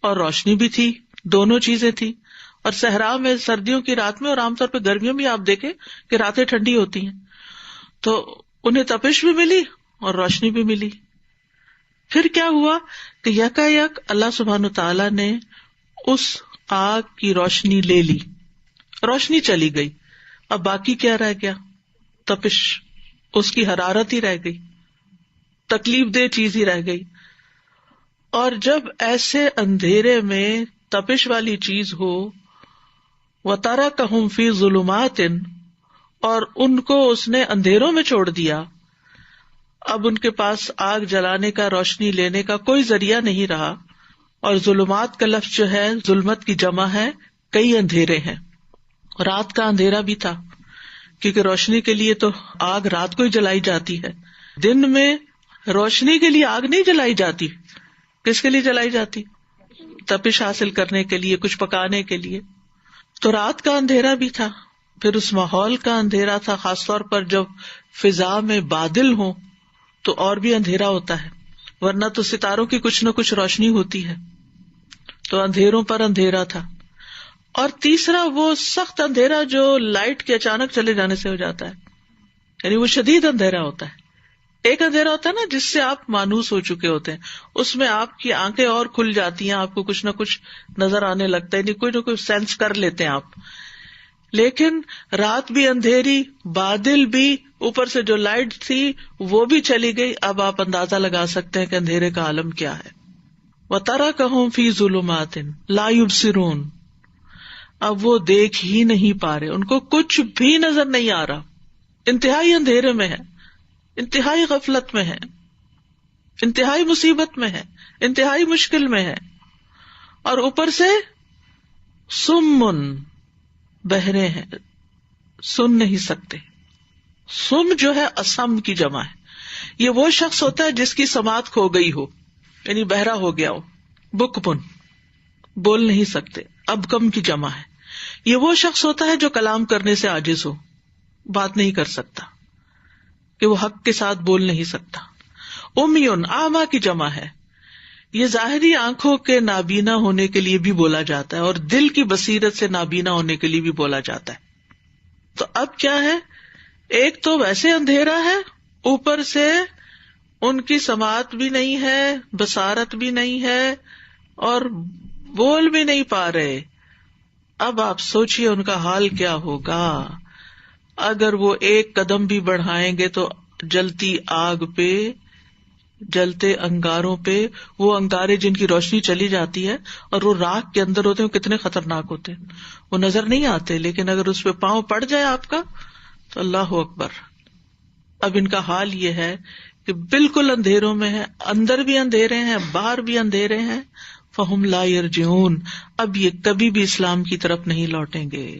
اور روشنی بھی تھی، دونوں چیزیں تھی. اور صحرا میں سردیوں کی رات میں اور عام طور پہ گرمیوں میں آپ دیکھیں کہ راتیں ٹھنڈی ہوتی ہیں، تو انہیں تپش بھی ملی اور روشنی بھی ملی. پھر کیا ہوا کہ یکا یک اللہ سبحانہ تعالیٰ نے اس آگ کی روشنی لے لی، روشنی چلی گئی. اب باقی کیا رہ گیا؟ تپش، اس کی حرارت ہی رہ گئی، تکلیف دہ چیز ہی رہ گئی. اور جب ایسے اندھیرے میں تپش والی چیز ہو، وَتَرَكَهُمْ فِي ظُلُمَاتٍ، اور ان کو اس نے اندھیروں میں چھوڑ دیا. اب ان کے پاس آگ جلانے کا، روشنی لینے کا کوئی ذریعہ نہیں رہا. اور ظلمات کا لفظ جو ہے ظلمت کی جمع ہے، کئی اندھیرے ہیں. رات کا اندھیرا بھی تھا کیونکہ روشنی کے لیے تو آگ رات کو ہی جلائی جاتی ہے. دن میں روشنی کے لیے آگ نہیں جلائی جاتی. کس کے لیے جلائی جاتی؟ تپش حاصل کرنے کے لیے، کچھ پکانے کے لیے. تو رات کا اندھیرا بھی تھا، پھر اس ماحول کا اندھیرا تھا، خاص طور پر جب فضا میں بادل ہوں تو اور بھی اندھیرا ہوتا ہے، ورنہ تو ستاروں کی کچھ نہ کچھ روشنی ہوتی ہے. تو اندھیروں پر اندھیرا تھا. اور تیسرا وہ سخت اندھیرا جو لائٹ کے اچانک چلے جانے سے ہو جاتا ہے، یعنی وہ شدید اندھیرا ہوتا ہے. ایک اندھیرا ہوتا ہے نا جس سے آپ مانوس ہو چکے ہوتے ہیں، اس میں آپ کی آنکھیں اور کھل جاتی ہیں، آپ کو کچھ نہ کچھ نظر آنے لگتا ہے، یعنی کوئی نہ کوئی سینس کر لیتے ہیں آپ. لیکن رات بھی اندھیری، بادل بھی، اوپر سے جو لائٹ تھی وہ بھی چلی گئی. اب آپ اندازہ لگا سکتے ہیں کہ اندھیرے کا عالم کیا ہے. وَتَرَكَهُمْ فِي ظُلُمَاتٍ لَا يُبْصِرُونَ، اب وہ دیکھ ہی نہیں پا رہے، ان کو کچھ بھی نظر نہیں آ رہا. انتہائی اندھیرے میں ہے، انتہائی غفلت میں ہے، انتہائی مصیبت میں ہے، انتہائی مشکل میں ہے. اور اوپر سے سمن، بہرے ہیں، سن نہیں سکتے. سم جو ہے اسم کی جمع ہے. یہ وہ شخص ہوتا ہے جس کی سماعت کھو گئی ہو، یعنی بہرا ہو گیا ہو. بکمن، بول نہیں سکتے. ابکم کی جمع ہے. یہ وہ شخص ہوتا ہے جو کلام کرنے سے عاجز ہو، بات نہیں کر سکتا، کہ وہ حق کے ساتھ بول نہیں سکتا. امیون، اعمیٰ کی جمع ہے. یہ ظاہری آنکھوں کے نابینا ہونے کے لیے بھی بولا جاتا ہے اور دل کی بصیرت سے نابینا ہونے کے لیے بھی بولا جاتا ہے. تو اب کیا ہے، ایک تو ویسے اندھیرا ہے، اوپر سے ان کی سماعت بھی نہیں ہے، بصارت بھی نہیں ہے، اور بول بھی نہیں پا رہے. اب آپ سوچئے ان کا حال کیا ہوگا. اگر وہ ایک قدم بھی بڑھائیں گے تو جلتی آگ پہ، جلتے انگاروں پہ، وہ انگارے جن کی روشنی چلی جاتی ہے اور وہ راکھ کے اندر ہوتے ہیں، کتنے خطرناک ہوتے ہیں. وہ نظر نہیں آتے، لیکن اگر اس پہ پاؤں پڑ جائے آپ کا تو اللہ اکبر. اب ان کا حال یہ ہے کہ بالکل اندھیروں میں ہے، اندر بھی اندھیرے ہیں، باہر بھی اندھیرے ہیں. فہم لا یرجعون، اب یہ کبھی بھی اسلام کی طرف نہیں لوٹیں گے،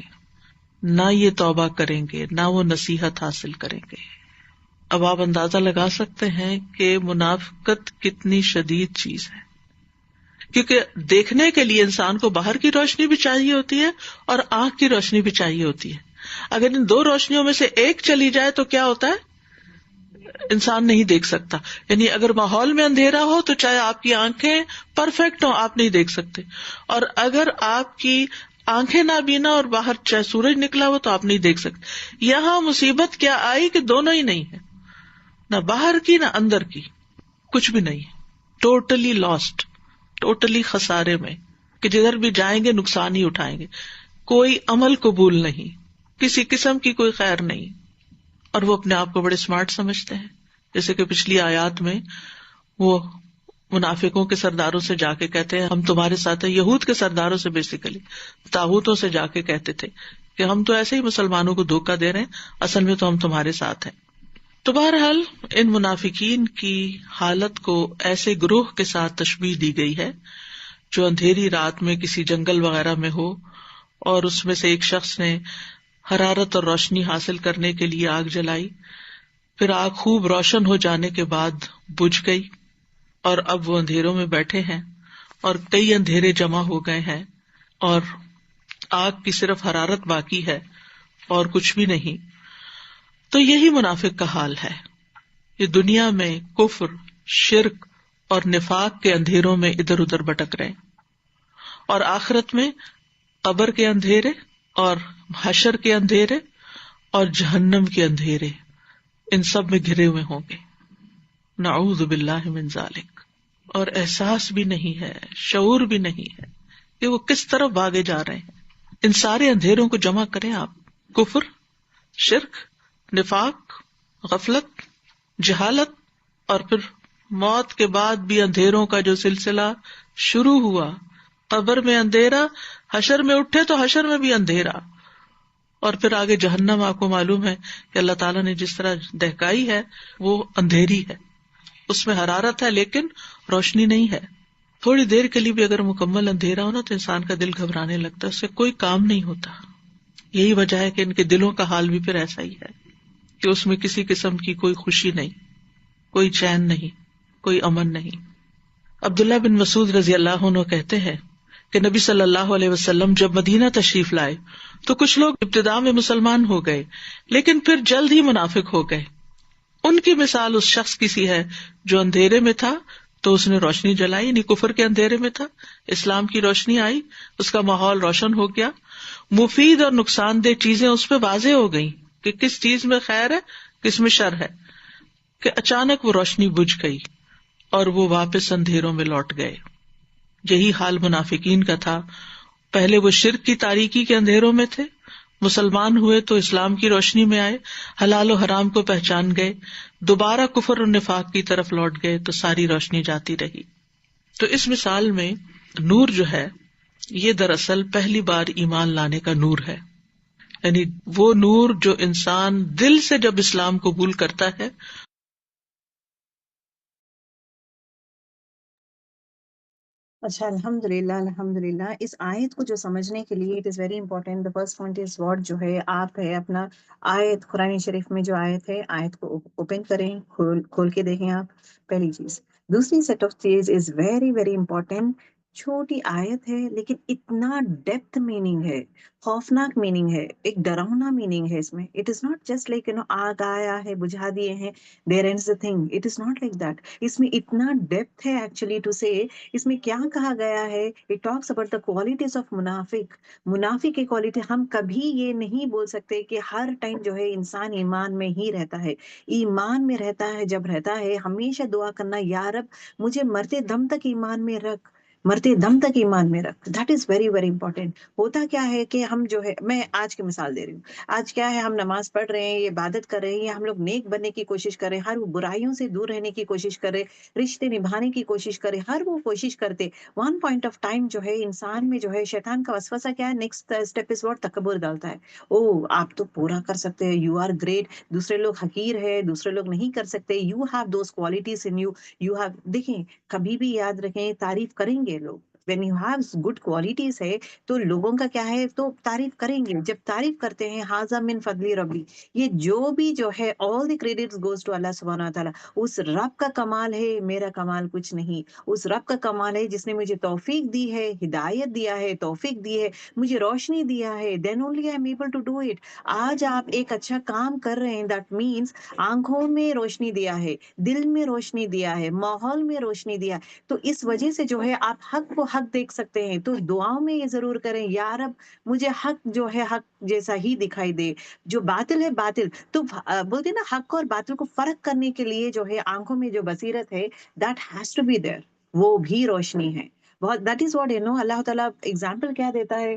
نہ یہ توبہ کریں گے، نہ وہ نصیحت حاصل کریں گے. اب آپ اندازہ لگا سکتے ہیں کہ منافقت کتنی شدید چیز ہے، کیونکہ دیکھنے کے لیے انسان کو باہر کی روشنی بھی چاہیے ہوتی ہے اور آنکھ کی روشنی بھی چاہیے ہوتی ہے. اگر ان دو روشنیوں میں سے ایک چلی جائے تو کیا ہوتا ہے، انسان نہیں دیکھ سکتا. یعنی اگر ماحول میں اندھیرا ہو تو چاہے آپ کی آنکھیں پرفیکٹ ہوں، آپ نہیں دیکھ سکتے. اور اگر آپ کی آنکھیں نابینا اور باہر چاہے سورج نکلا ہو تو آپ نہیں دیکھ سکتے. یہاں مصیبت کیا آئی کہ دونوں ہی نہیں ہے، نہ باہر کی نہ اندر کی، کچھ بھی نہیں. ٹوٹلی لاسٹ، ٹوٹلی خسارے میں، کہ جدھر بھی جائیں گے نقصان ہی اٹھائیں گے. کوئی عمل قبول نہیں، کسی قسم کی کوئی خیر نہیں. اور وہ اپنے آپ کو بڑے اسمارٹ سمجھتے ہیں، جیسے کہ پچھلی آیات میں وہ منافقوں کے سرداروں سے جا کے کہتے ہیں ہم تمہارے ساتھ ہیں. یہود کے سرداروں سے بیسیکلی طاغوتوں سے جا کے کہتے تھے کہ ہم تو ایسے ہی مسلمانوں کو دھوکہ دے رہے ہیں, اصل میں تو ہم تمہارے ساتھ ہیں. تو بہرحال ان منافقین کی حالت کو ایسے گروہ کے ساتھ تشبیہ دی گئی ہے جو اندھیری رات میں کسی جنگل وغیرہ میں ہو اور اس میں سے ایک شخص نے حرارت اور روشنی حاصل کرنے کے لیے آگ جلائی, پھر آگ خوب روشن ہو جانے کے بعد بجھ گئی اور اب وہ اندھیروں میں بیٹھے ہیں اور کئی اندھیرے جمع ہو گئے ہیں اور آگ کی صرف حرارت باقی ہے اور کچھ بھی نہیں. تو یہی منافق کا حال ہے. یہ دنیا میں کفر, شرک اور نفاق کے اندھیروں میں ادھر ادھر بھٹک رہے ہیں, اور آخرت میں قبر کے اندھیرے اور حشر کے اندھیرے اور جہنم کے اندھیرے, ان سب میں گھرے ہوئے ہوں گے. نعوذ باللہ من ذالک. اور احساس بھی نہیں ہے, شعور بھی نہیں ہے کہ وہ کس طرف بھاگے جا رہے ہیں. ان سارے اندھیروں کو جمع کریں آپ, کفر, شرک, نفاق, غفلت, جہالت, اور پھر موت کے بعد بھی اندھیروں کا جو سلسلہ شروع ہوا, قبر میں اندھیرا, حشر میں اٹھے تو حشر میں بھی اندھیرا, اور پھر آگے جہنم. آپ کو معلوم ہے کہ اللہ تعالیٰ نے جس طرح دہکائی ہے وہ اندھیری ہے, اس میں حرارت ہے لیکن روشنی نہیں ہے. تھوڑی دیر کے لیے بھی اگر مکمل اندھیرا ہو نا تو انسان کا دل گھبرانے لگتا ہے, اس سے کوئی کام نہیں ہوتا. یہی وجہ ہے کہ ان کے دلوں کا حال بھی پھر ایسا ہی ہے کہ اس میں کسی قسم کی کوئی خوشی نہیں, کوئی چین نہیں, کوئی امن نہیں. عبداللہ بن مسعود رضی اللہ عنہ کہتے ہیں کہ نبی صلی اللہ علیہ وسلم جب مدینہ تشریف لائے تو کچھ لوگ ابتدا میں مسلمان ہو گئے لیکن پھر جلد ہی منافق ہو گئے. ان کی مثال اس شخص کی سی ہے جو اندھیرے میں تھا تو اس نے روشنی جلائی, یعنی کفر کے اندھیرے میں تھا, اسلام کی روشنی آئی, اس کا ماحول روشن ہو گیا, مفید اور نقصان دہ چیزیں اس پہ واضح ہو گئیں کہ کس چیز میں خیر ہے کس میں شر ہے, کہ اچانک وہ روشنی بجھ گئی اور وہ واپس اندھیروں میں لوٹ گئے. یہی حال منافقین کا تھا. پہلے وہ شرک کی تاریکی کے اندھیروں میں تھے, مسلمان ہوئے تو اسلام کی روشنی میں آئے, حلال و حرام کو پہچان گئے, دوبارہ کفر اور نفاق کی طرف لوٹ گئے تو ساری روشنی جاتی رہی. تو اس مثال میں نور جو ہے یہ دراصل پہلی بار ایمان لانے کا نور ہے, یعنی وہ نور جو انسان دل سے جب اسلام قبول کرتا ہے. اچھا الحمدللہ. اس آیت کو جو سمجھنے کے لیے it is very important. The first point is what جو ہے آپ ہے اپنا آیت, قرآن شریف میں جو آیت ہے, آیت کو اوپن کریں, کھول کے دیکھیں آپ, پہلی چیز. دوسری set of cheese is very very important. چھوٹی آیت ہے لیکن اتنا ڈیپتھ میننگ ہے, خوفناک میننگ ہے, ایک ڈراؤنا میننگ ہے اس میں. It is not just like آگ آیا ہے بجھا دیے ہیں, there ends the thing. It is not like that. اس میں اتنا ڈیپتھ ہے ایکچولی ٹو سے. اس میں کیا کہا گیا ہے, it talks about the qualities of منافق. منافق کی کوالٹی. ہم کبھی یہ نہیں بول سکتے کہ ہر ٹائم جو ہے انسان ایمان میں ہی رہتا ہے. ایمان میں رہتا ہے, جب رہتا ہے ہمیشہ دعا کرنا, یا رب مجھے مرتے دم تک ایمان میں رکھ, مرتے دم تک ایمان میں رکھ. That is very very important. ہوتا کیا ہے کہ ہم جو ہے, میں آج کی مثال دے رہی ہوں, آج کیا ہے ہم نماز پڑھ رہے ہیں, یہ عبادت کر رہے ہیں, یا ہم لوگ نیک بننے کی کوشش کر رہے ہیں, ہر وہ برائیوں سے دور رہنے کی کوشش کر رہے, رشتے نبھانے کی کوشش کرے, ہر وہ کوشش کرتے. ون پوائنٹ آف ٹائم جو ہے انسان میں جو ہے شیطان کا وسوسہ کیا ہے, نیکسٹ اسٹیپ از واٹ, تکبر ڈالتا ہے. او آپ تو پورا کر سکتے ہیں, یو آر گریٹ, دوسرے لوگ حقیر ہے, دوسرے لوگ نہیں کر سکتے, you have those qualities in you, you have. دیکھیں کبھی بھی یاد رکھیں, تعریف کریں گے لوگ. When you have good qualities ہے تو لوگوں کا کیا ہے, تو تعریف کریں گے. جب تعریف کرتے ہیں, ھذا من فضل ربی, یہ جو بھی جو ہے all the credits goes to اللہ سبحانہ و تعالیٰ. اس رب کا کمال ہے, میرا کمال کچھ نہیں. اس رب کا کمال ہے جس نے مجھے توفیق دی ہے, ہدایت دیا ہے, توفیق دی ہے, مجھے روشنی دیا ہے. then only I am able to do it. آج آپ ایک اچھا کام کر رہے ہیں, that means آنکھوں میں روشنی دیا ہے, دل میں روشنی دیا ہے, ماحول میں روشنی دیا. تو اس وجہ سے جو ہے آپ حق کو حق دیکھ سکتے ہیں. تو دعاؤں میں یہ ضرور کریں, یا رب مجھے حق جو ہے حق جیسا ہی دکھائی دے, جو باطل ہے باطل. تو بولتے نا حق اور باطل کو فرق کرنے کے لیے جو ہے آنکھوں میں جو بصیرت ہے, that has to be there. وہ بھی روشنی ہے بہت. دیٹ از واٹ اللہ تعالیٰ اگزامپل کیا دیتا ہے,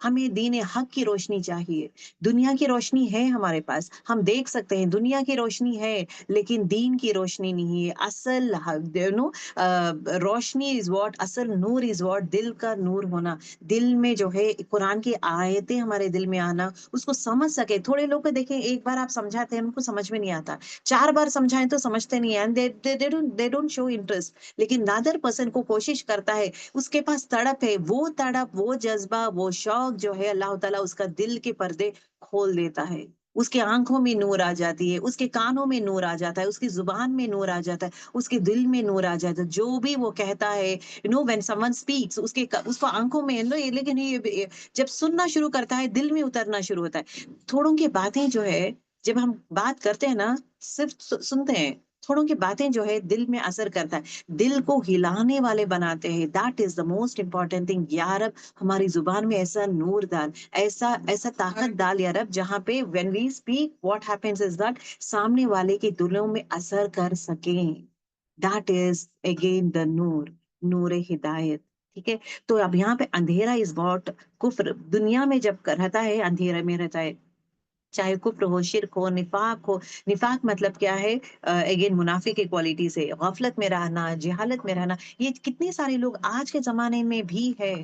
ہمیں دین حق کی روشنی چاہیے. دنیا کی روشنی ہے ہمارے پاس، ہم دیکھ سکتے ہیں دنیا کی روشنی ہے، لیکن دین کی روشنی نہیں ہے. اصل روشنی از واٹ، اصل نور از واٹ، دل کا نور ہونا. دل میں جو ہے قرآن کی آیتیں ہمارے دل میں آنا، اس کو سمجھ سکے. تھوڑے لوگ کو دیکھیں، ایک بار آپ سمجھاتے ہیں ان کو سمجھ میں نہیں آتا، 4 بار سمجھائیں تو سمجھتے نہیں ہیں، they don't show interest. لیکن نادر پرسن کو کوشش کرتا ہے، اس کے پاس تڑپ ہے، وہ تڑپ، وہ جذبہ، وہ شوق جو ہے اللہ تعالیٰ اس کا دل کے پردے کھول دیتا ہے. اس کے آنکھوں میں نور آ جاتی ہے، اس کے کانوں میں نور آ جاتا ہے، اس کی زبان میں نور آ جاتا ہے، اس کے دل میں نور آ جاتا ہے. جو بھی وہ کہتا ہے when someone speaks، اس کو آنکھوں میں لیکن یہ جب سننا شروع کرتا ہے دل میں اترنا شروع ہوتا ہے. تھوڑوں کی باتیں جو ہے، جب ہم بات کرتے ہیں نا صرف سنتے ہیں، تھوڑوں کی باتیں جو ہے دل میں اثر کرتا ہے، دل کو ہلانے والے بناتے ہیں. That is the most important thing. یا رب ہماری زبان میں ایسا نور ڈال، ایسا طاقت ڈال یا رب، جہاں پہ when we speak what happens is that سامنے والے کے دلوں میں اثر کر سکیں. دیٹ از اگین دا نور ہدایت. ٹھیک ہے. تو اب یہاں پہ اندھیرا از واٹ کفر. دنیا میں جب رہتا ہے اندھیرے میں رہتا ہے، چاہے کفر ہو، شرک ہو، نفاق ہو. نفاق مطلب کیا ہے؟ اگین منافق کی کوالٹی سے غفلت میں رہنا، جہالت میں رہنا. یہ کتنے سارے لوگ آج کے زمانے میں بھی ہے،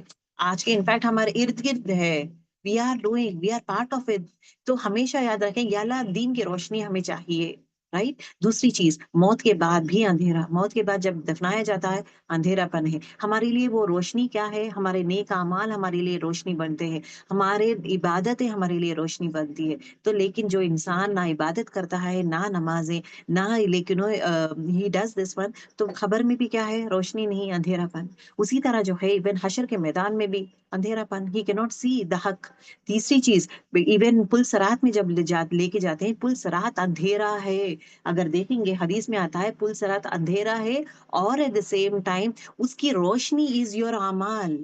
آج کے انفیکٹ ہمارے ارد گرد ہے. We are part of it. تو ہمیشہ یاد رکھیں یا اللہ دین کی روشنی ہمیں چاہیے. رائٹ. دوسری چیز، موت کے بعد بھی اندھیرا. موت کے بعد جب دفنایا جاتا ہے اندھیرا پن ہے. ہمارے لیے وہ روشنی کیا ہے؟ ہمارے نیک اعمال ہمارے لیے روشنی بنتے ہیں، ہمارے عبادتیں ہمارے لیے روشنی بنتی ہے. تو لیکن جو انسان نہ عبادت کرتا ہے، نہ نمازیں، نہ لیکن ہی ڈز دس ون، تو خبر میں بھی کیا ہے؟ روشنی نہیں، اندھیرا پن. اسی طرح جو ہے ایون حشر کے میدان میں بھی اندھیرا پن. ہی کی ناٹ سی دا حق. تیسری چیز، ایون پل صراط میں جب لے کے جاتے ہیں، پل صراط اندھیرا ہے. اگر دیکھیں گے حدیث میں آتا ہے پل صراط اندھیرا ہے، اور ایٹ دا سیم ٹائم اس کی روشنی از یور اعمال.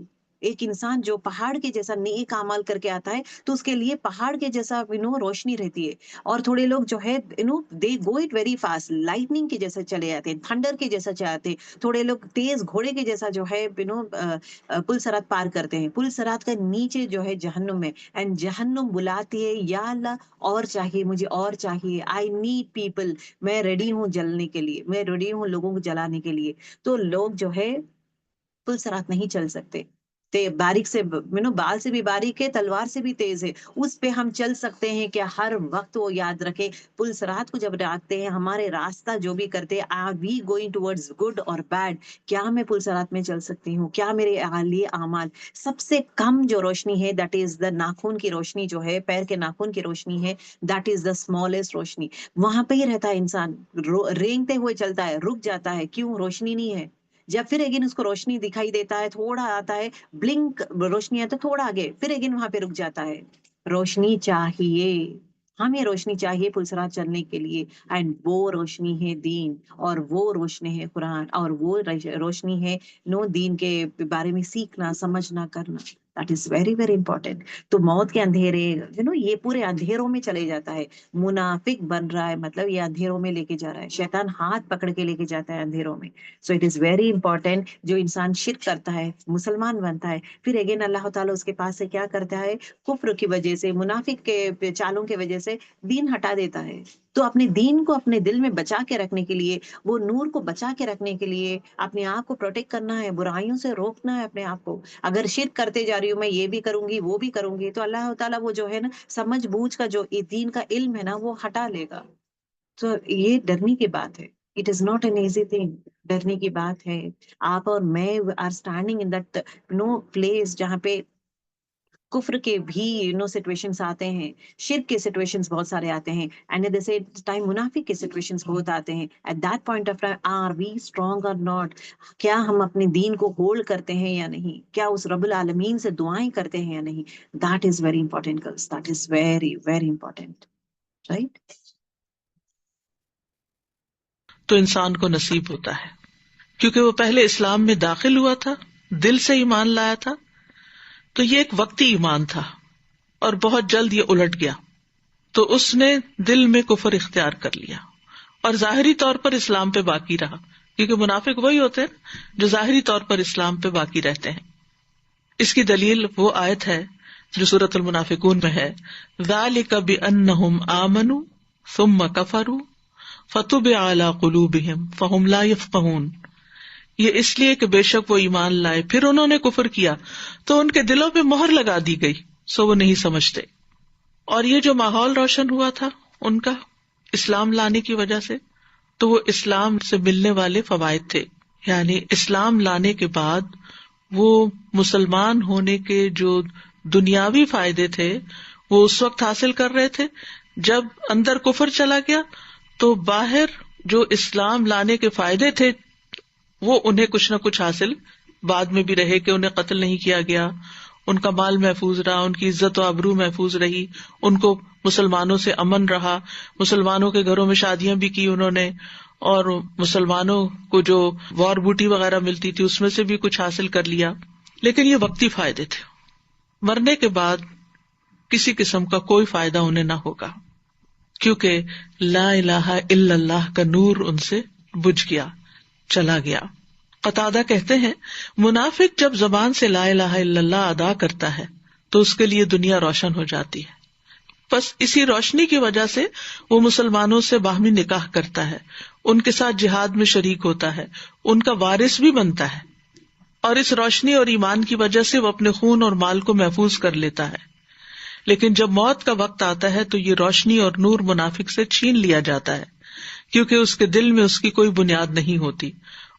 ایک انسان جو پہاڑ کے جیسا نیک اعمال کر کے آتا ہے تو اس کے لیے پہاڑ کے جیسا روشنی رہتی ہے. اور تھوڑے لوگ جو ہے they go it very fast, lightning کے جیسا چلے جاتے ہیں، تھنڈر کے جیسا چلاتے ہیں. تھوڑے لوگ تیز گھوڑے کے جیسا جو ہے پل صراط پار کرتے ہیں. پل صراط کا نیچے جو ہے جہنم ہے، اینڈ جہنم بلاتی ہے یا اللہ اور چاہیے، مجھے اور چاہیے، آئی نیڈ پیپل. میں ریڈی ہوں جلنے کے لیے، میں ریڈی ہوں لوگوں کو جلانے کے لیے. تو لوگ جو ہے پل صراط نہیں چل سکتے. باریک سے بال سے بھی باریک ہے، تلوار سے بھی تیز ہے. اس پہ ہم چل سکتے ہیں کہ ہر وقت وہ یاد رکھے پل صراط کو جب رکھتے ہیں، ہمارے راستہ جو بھی کرتے ہیں، are we going towards good اور بیڈ؟ کیا میں پل صراط میں چل سکتی ہوں؟ کیا میرے لیے اعمال؟ سب سے کم جو روشنی ہے دیٹ از دا ناخن کی روشنی، جو ہے پیر کے ناخن کی روشنی ہے، دیٹ از دا اسمالسٹ روشنی. وہاں پہ ہی رہتا ہے انسان، رینگتے ہوئے چلتا ہے، رک جاتا ہے. کیوں؟ روشنی نہیں ہے. جب پھر اگین اس کو روشنی دکھائی دیتا ہے، تھوڑا آتا ہے بلنک روشنی ہے تو تھوڑا آگے، پھر اگین وہاں پہ رک جاتا ہے. روشنی چاہیے، ہمیں روشنی چاہیے پل صراط چلنے کے لیے. اینڈ وہ روشنی ہے دین، اور وہ روشنی ہے قرآن، اور وہ روشنی ہے دین کے بارے میں سیکھنا، سمجھنا، کرنا. That is very very important. تو موت کے اندھیرے یہ پورے اندھیروں میں چلے جاتا ہے. منافق بن رہا ہے مطلب یہ اندھیروں میں لے کے جا رہا ہے، شیطان ہاتھ پکڑ کے لے کے جاتا ہے اندھیروں میں. So it is very important. جو انسان شرک کرتا ہے، مسلمان بنتا ہے، پھر اگین اللہ تعالیٰ اس کے پاس سے کیا کرتا ہے؟ کفر کی وجہ سے، منافق کے چالوں کی وجہ سے دین ہٹا دیتا ہے. تو اپنے دین کو اپنے دل میں بچا کے رکھنے کے لیے، وہ نور کو بچا کے رکھنے کے لیے اپنے آپ کو پروٹیکٹ کرنا ہے، برائیوں سے روکنا ہے اپنے آپ کو. اگر شرک کرتے جا رہی ہوں، میں یہ بھی کروں گی، وہ بھی کروں گی، تو اللہ تعالیٰ وہ جو ہے نا سمجھ بوجھ کا جو دین کا علم ہے نا وہ ہٹا لے گا. تو یہ ڈرنے کی بات ہے. It is not an easy thing. ڈرنے کی بات ہے. آپ اور میں are standing in that place جہاں پہ کفر کے بھی سچویشنز آتے ہیں، شرک کے سچویشنز بہت سارے آتے ہیں، and at the same time منافق کے سچویشنز بہت آتے ہیں. At that point of time are we strong اور ناٹ؟ کیا ہم اپنے دین کو ہولڈ کرتے ہیں یا نہیں؟ کیا اس رب العالمین سے دعائیں کرتے ہیں یا نہیں؟ That is very important girls. That is very very important. Right. تو انسان کو نصیب ہوتا ہے، کیونکہ وہ پہلے اسلام میں داخل ہوا تھا، دل سے ایمان لایا تھا. تو یہ ایک وقتی ایمان تھا اور بہت جلد یہ الٹ گیا، تو اس نے دل میں کفر اختیار کر لیا اور ظاہری طور پر اسلام پہ باقی رہا، کیونکہ منافق وہی ہوتے ہیں جو ظاہری طور پر اسلام پہ باقی رہتے ہیں. اس کی دلیل وہ آیت ہے جو سورۃ المنافقون میں ہے، ذالک بانہم آمنوا ثم کفروا فطبع علی قلوبہم فہم لا یفقہون، یہ اس لیے کہ بے شک وہ ایمان لائے پھر انہوں نے کفر کیا تو ان کے دلوں پہ مہر لگا دی گئی، سو وہ نہیں سمجھتے. اور یہ جو ماحول روشن ہوا تھا ان کا اسلام لانے کی وجہ سے، تو وہ اسلام سے ملنے والے فوائد تھے. یعنی اسلام لانے کے بعد وہ مسلمان ہونے کے جو دنیاوی فائدے تھے وہ اس وقت حاصل کر رہے تھے. جب اندر کفر چلا گیا تو باہر جو اسلام لانے کے فائدے تھے وہ انہیں کچھ نہ کچھ حاصل بعد میں بھی رہے، کہ انہیں قتل نہیں کیا گیا، ان کا مال محفوظ رہا، ان کی عزت و آبرو محفوظ رہی، ان کو مسلمانوں سے امن رہا، مسلمانوں کے گھروں میں شادیاں بھی کی انہوں نے، اور مسلمانوں کو جو وار بوٹی وغیرہ ملتی تھی اس میں سے بھی کچھ حاصل کر لیا. لیکن یہ وقتی فائدے تھے، مرنے کے بعد کسی قسم کا کوئی فائدہ انہیں نہ ہوگا، کیونکہ لا الہ الا اللہ کا نور ان سے بجھ گیا، چلا گیا. قتادہ کہتے ہیں منافق جب زبان سے لا الہ الا اللہ ادا کرتا ہے تو اس کے لیے دنیا روشن ہو جاتی ہے. بس اسی روشنی کی وجہ سے وہ مسلمانوں سے باہمی نکاح کرتا ہے، ان کے ساتھ جہاد میں شریک ہوتا ہے، ان کا وارث بھی بنتا ہے، اور اس روشنی اور ایمان کی وجہ سے وہ اپنے خون اور مال کو محفوظ کر لیتا ہے. لیکن جب موت کا وقت آتا ہے تو یہ روشنی اور نور منافق سے چھین لیا جاتا ہے، کیونکہ اس کے دل میں اس کی کوئی بنیاد نہیں ہوتی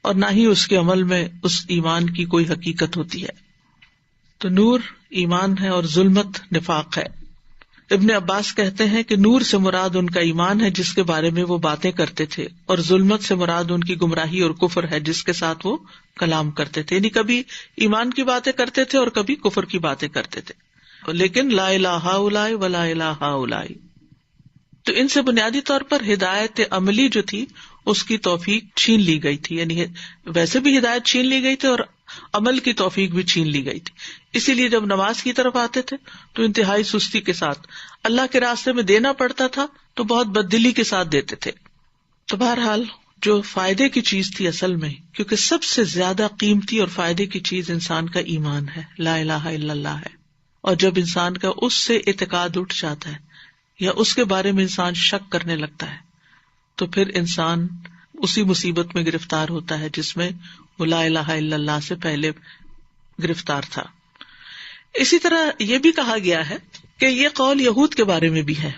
اور نہ ہی اس کے عمل میں اس ایمان کی کوئی حقیقت ہوتی ہے. تو نور ایمان ہے اور ظلمت نفاق ہے. ابن عباس کہتے ہیں کہ نور سے مراد ان کا ایمان ہے جس کے بارے میں وہ باتیں کرتے تھے، اور ظلمت سے مراد ان کی گمراہی اور کفر ہے جس کے ساتھ وہ کلام کرتے تھے. یعنی کبھی ایمان کی باتیں کرتے تھے اور کبھی کفر کی باتیں کرتے تھے، لیکن لا الہ ہؤلاء ولا الہ ہؤلاء. تو ان سے بنیادی طور پر ہدایت عملی جو تھی اس کی توفیق چھین لی گئی تھی. یعنی ویسے بھی ہدایت چھین لی گئی تھی اور عمل کی توفیق بھی چھین لی گئی تھی. اسی لیے جب نماز کی طرف آتے تھے تو انتہائی سستی کے ساتھ، اللہ کے راستے میں دینا پڑتا تھا تو بہت بددلی کے ساتھ دیتے تھے. تو بہرحال جو فائدے کی چیز تھی اصل میں، کیونکہ سب سے زیادہ قیمتی اور فائدے کی چیز انسان کا ایمان ہے، لا الہ الا اللہ ہے. اور جب انسان کا اس سے اعتقاد اٹھ جاتا ہے یا اس کے بارے میں انسان شک کرنے لگتا ہے تو پھر انسان اسی مصیبت میں گرفتار ہوتا ہے جس میں وہ لا الہ الا اللہ سے پہلے گرفتار تھا. اسی طرح یہ بھی کہا گیا ہے کہ یہ قول یہود کے بارے میں بھی ہے،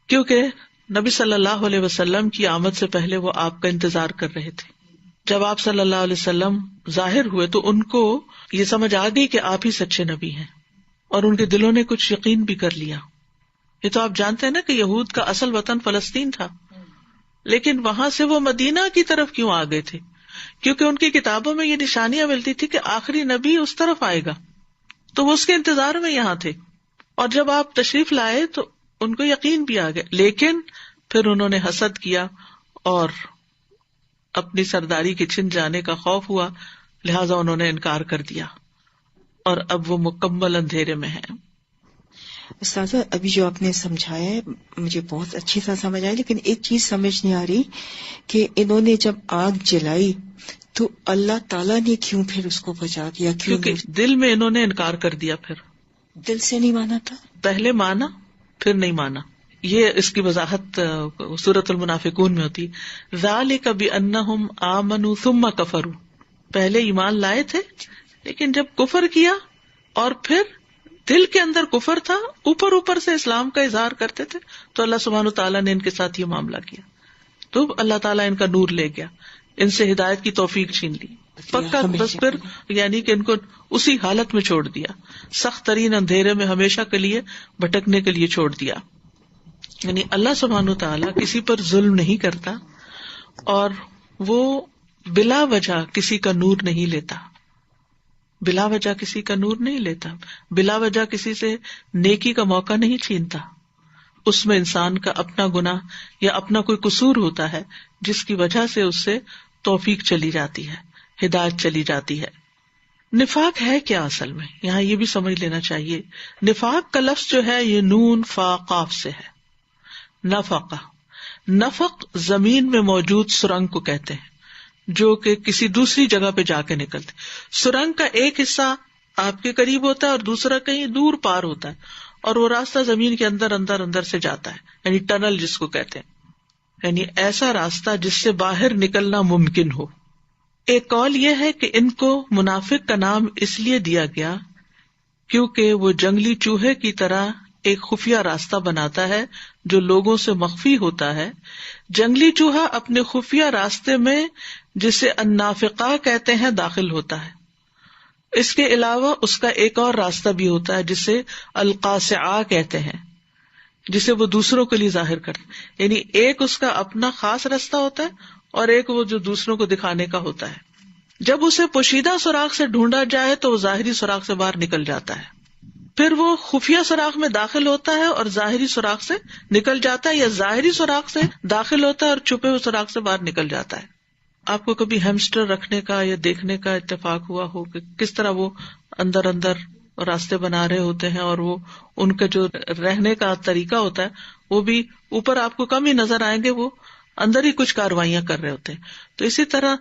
کیونکہ نبی صلی اللہ علیہ وسلم کی آمد سے پہلے وہ آپ کا انتظار کر رہے تھے. جب آپ صلی اللہ علیہ وسلم ظاہر ہوئے تو ان کو یہ سمجھ آ گئی کہ آپ ہی سچے نبی ہیں، اور ان کے دلوں نے کچھ یقین بھی کر لیا. یہ تو آپ جانتے ہیں نا کہ یہود کا اصل وطن فلسطین تھا، لیکن وہاں سے وہ مدینہ کی طرف کیوں آ گئے تھے؟ کیونکہ ان کی کتابوں میں یہ نشانیاں ملتی تھی کہ آخری نبی اس طرف آئے گا، تو وہ اس کے انتظار میں یہاں تھے. اور جب آپ تشریف لائے تو ان کو یقین بھی آ گیا، لیکن پھر انہوں نے حسد کیا اور اپنی سرداری کے چھن جانے کا خوف ہوا، لہذا انہوں نے انکار کر دیا، اور اب وہ مکمل اندھیرے میں ہیں. استاذہ ابھی جو آپ نے سمجھایا ہے مجھے بہت اچھی طرح سمجھ آئی، لیکن ایک چیز سمجھ نہیں آ رہی کہ انہوں نے جب آگ جلائی تو اللہ تعالیٰ نے کیوں پھر اس کو بچا دیا؟ کیونکہ دل میں انہوں نے انکار کر دیا، پھر دل سے نہیں مانا تھا، پہلے مانا پھر نہیں مانا. یہ اس کی وضاحت سورۃ المنافقون میں ہوتی، ذالک بانہم آمنوا ثم کفروا. پہلے ایمان لائے تھے لیکن جب کفر کیا اور پھر دل کے اندر کفر تھا، اوپر سے اسلام کا اظہار کرتے تھے، تو اللہ سبحانہ وتعالیٰ نے ان کے ساتھ یہ معاملہ کیا، تو اللہ تعالیٰ ان کا نور لے گیا، ان سے ہدایت کی توفیق چھین لی پکا. بس پھر یعنی کہ ان کو اسی حالت میں چھوڑ دیا، سخت ترین اندھیرے میں ہمیشہ کے لیے بھٹکنے کے لیے چھوڑ دیا. یعنی اللہ سبحانہ وتعالیٰ کسی پر ظلم نہیں کرتا، اور وہ بلا وجہ کسی کا نور نہیں لیتا، بلا وجہ کسی کا نور نہیں لیتا، بلا وجہ کسی سے نیکی کا موقع نہیں چھینتا. اس میں انسان کا اپنا گناہ یا اپنا کوئی قصور ہوتا ہے جس کی وجہ سے اس سے توفیق چلی جاتی ہے، ہدایت چلی جاتی ہے. نفاق ہے کیا اصل میں؟ یہاں یہ بھی سمجھ لینا چاہیے. نفاق کا لفظ جو ہے یہ نون فا قاف سے ہے. نفقہ، نفق زمین میں موجود سرنگ کو کہتے ہیں جو کہ کسی دوسری جگہ پہ جا کے نکلتے. سرنگ کا ایک حصہ آپ کے قریب ہوتا ہے اور دوسرا کہیں دور پار ہوتا ہے، اور وہ راستہ زمین کے اندر اندر اندر سے جاتا ہے، یعنی ٹنل جس کو کہتے ہیں، یعنی ایسا راستہ جس سے باہر نکلنا ممکن ہو۔ ایک قول یہ ہے کہ ان کو منافق کا نام اس لیے دیا گیا کیونکہ وہ جنگلی چوہے کی طرح ایک خفیہ راستہ بناتا ہے جو لوگوں سے مخفی ہوتا ہے۔ جنگلی چوہا اپنے خفیہ راستے میں، جسے النافقہ کہتے ہیں، داخل ہوتا ہے۔ اس کے علاوہ اس کا ایک اور راستہ بھی ہوتا ہے جسے القاصعہ کہتے ہیں، جسے وہ دوسروں کے لیے ظاہر کرتے ہیں، یعنی ایک اس کا اپنا خاص راستہ ہوتا ہے اور ایک وہ جو دوسروں کو دکھانے کا ہوتا ہے۔ جب اسے پوشیدہ سوراخ سے ڈھونڈا جائے تو وہ ظاہری سوراخ سے باہر نکل جاتا ہے، پھر وہ خفیہ سوراخ میں داخل ہوتا ہے اور ظاہری سوراخ سے نکل جاتا ہے، یا ظاہری سوراخ سے داخل ہوتا ہے اور چھپے ہوئے سوراخ سے باہر نکل جاتا ہے۔ آپ کو کبھی ہیمسٹر رکھنے کا یا دیکھنے کا اتفاق ہوا ہو کہ کس طرح وہ اندر اندر راستے بنا رہے ہوتے ہیں، اور وہ ان کا جو رہنے کا طریقہ ہوتا ہے وہ بھی اوپر آپ کو کم ہی نظر آئیں گے، وہ اندر ہی کچھ کاروائیاں کر رہے ہوتے ہیں۔ تو اسی طرح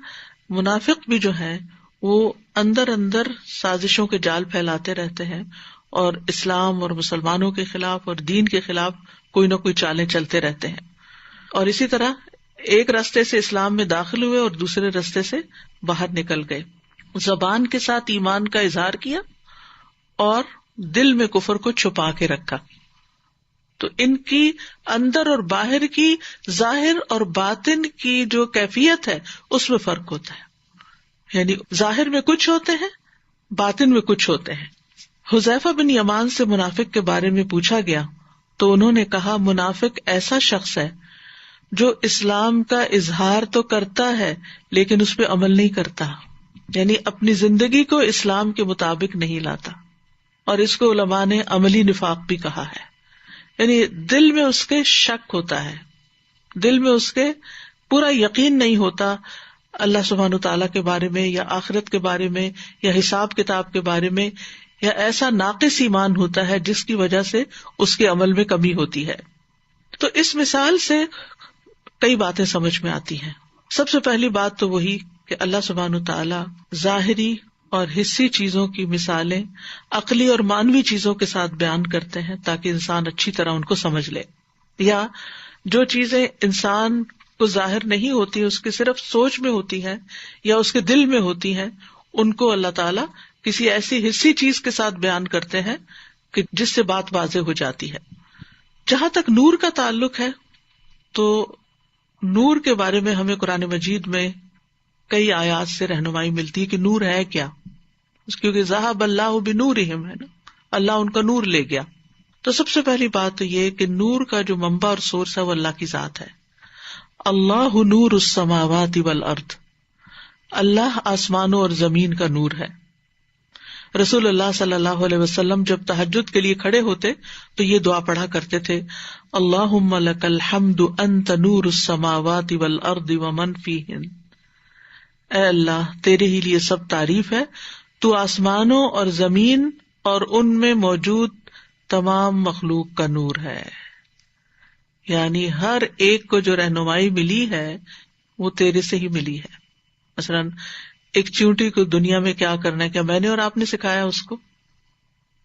منافق بھی جو ہیں وہ اندر اندر سازشوں کے جال پھیلاتے رہتے ہیں، اور اسلام اور مسلمانوں کے خلاف اور دین کے خلاف کوئی نہ کوئی چالیں چلتے رہتے ہیں۔ اور اسی طرح ایک راستے سے اسلام میں داخل ہوئے اور دوسرے راستے سے باہر نکل گئے، زبان کے ساتھ ایمان کا اظہار کیا اور دل میں کفر کو چھپا کے رکھا۔ تو ان کی اندر اور باہر کی، ظاہر اور باطن کی جو کیفیت ہے اس میں فرق ہوتا ہے، یعنی ظاہر میں کچھ ہوتے ہیں، باطن میں کچھ ہوتے ہیں۔ حذیفہ بن یمان سے منافق کے بارے میں پوچھا گیا تو انہوں نے کہا، منافق ایسا شخص ہے جو اسلام کا اظہار تو کرتا ہے لیکن اس پہ عمل نہیں کرتا، یعنی اپنی زندگی کو اسلام کے مطابق نہیں لاتا، اور اس کو علماء نے عملی نفاق بھی کہا ہے، یعنی دل میں اس کے شک ہوتا ہے، دل میں اس کے پورا یقین نہیں ہوتا اللہ سبحانہ تعالیٰ کے بارے میں یا آخرت کے بارے میں یا حساب کتاب کے بارے میں، یا ایسا ناقص ایمان ہوتا ہے جس کی وجہ سے اس کے عمل میں کمی ہوتی ہے۔ تو اس مثال سے کئی باتیں سمجھ میں آتی ہیں۔ سب سے پہلی بات تو وہی کہ اللہ سبحانہ تعالیٰ ظاہری اور حسی چیزوں کی مثالیں عقلی اور معنوی چیزوں کے ساتھ بیان کرتے ہیں تاکہ انسان اچھی طرح ان کو سمجھ لے، یا جو چیزیں انسان کو ظاہر نہیں ہوتی، اس کی صرف سوچ میں ہوتی ہیں یا اس کے دل میں ہوتی ہیں، ان کو اللہ تعالیٰ کسی ایسی حسی چیز کے ساتھ بیان کرتے ہیں کہ جس سے بات واضح ہو جاتی ہے۔ جہاں تک نور کا تعلق ہے تو نور کے بارے میں ہمیں قرآن مجید میں کئی آیات سے رہنمائی ملتی ہے کہ نور ہے کیا، کیونکہ ذہب اللہ بنورہم ہے نا، اللہ ان کا نور لے گیا۔ تو سب سے پہلی بات تو یہ کہ نور کا جو منبع اور سورس ہے وہ اللہ کی ذات ہے۔ اللہ نور السماوات والارض، اللہ آسمانوں اور زمین کا نور ہے۔ رسول اللہ صلی اللہ علیہ وسلم جب تہجد کے لیے کھڑے ہوتے تو یہ دعا پڑھا کرتے تھے، اللہم لک الحمد انت نور السماوات والارض ومن فیہن، اے اللہ تیرے ہی لیے سب تعریف ہے، تو آسمانوں اور زمین اور ان میں موجود تمام مخلوق کا نور ہے۔ یعنی ہر ایک کو جو رہنمائی ملی ہے وہ تیرے سے ہی ملی ہے۔ مثلاً ایک چیونٹی کو دنیا میں کیا کرنا ہے، کیا میں نے اور آپ نے سکھایا اس کو،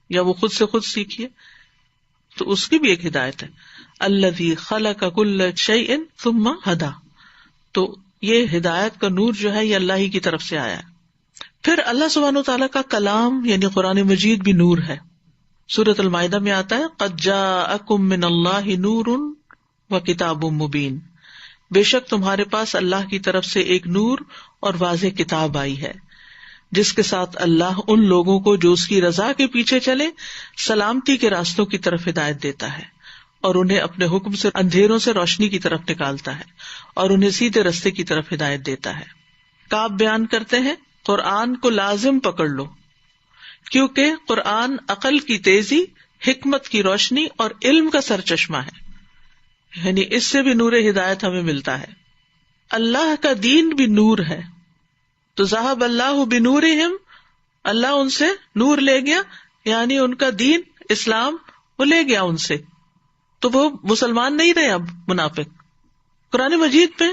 یا وہ خود سے خود سیکھیے؟ تو اس کی بھی ایک ہدایت ہے، الذی خلق کل شیء ثم ہدی، تو یہ ہدایت کا نور جو ہے یہ اللہ ہی کی طرف سے آیا ہے۔ پھر اللہ سبحانہ وتعالیٰ کا کلام یعنی قرآن مجید بھی نور ہے۔ سورۃ المائدہ میں آتا ہے، قد جاءکم من اللہ نور وکتاب مبین، بے شک تمہارے پاس اللہ کی طرف سے ایک نور اور واضح کتاب آئی ہے، جس کے ساتھ اللہ ان لوگوں کو جو اس کی رضا کے پیچھے چلے سلامتی کے راستوں کی طرف ہدایت دیتا ہے، اور انہیں اپنے حکم سے اندھیروں سے روشنی کی طرف نکالتا ہے، اور انہیں سیدھے رستے کی طرف ہدایت دیتا ہے۔ کعب بیان کرتے ہیں، قرآن کو لازم پکڑ لو، کیونکہ قرآن عقل کی تیزی، حکمت کی روشنی اور علم کا سرچشمہ ہے، یعنی اس سے بھی نور ہدایت ہمیں ملتا ہے۔ اللہ کا دین بھی نور ہے، تو ذہب اللہ بنورہم، اللہ ان سے نور لے گیا، یعنی ان کا دین اسلام وہ لے گیا ان سے، تو وہ مسلمان نہیں رہے اب منافق۔ قرآن مجید میں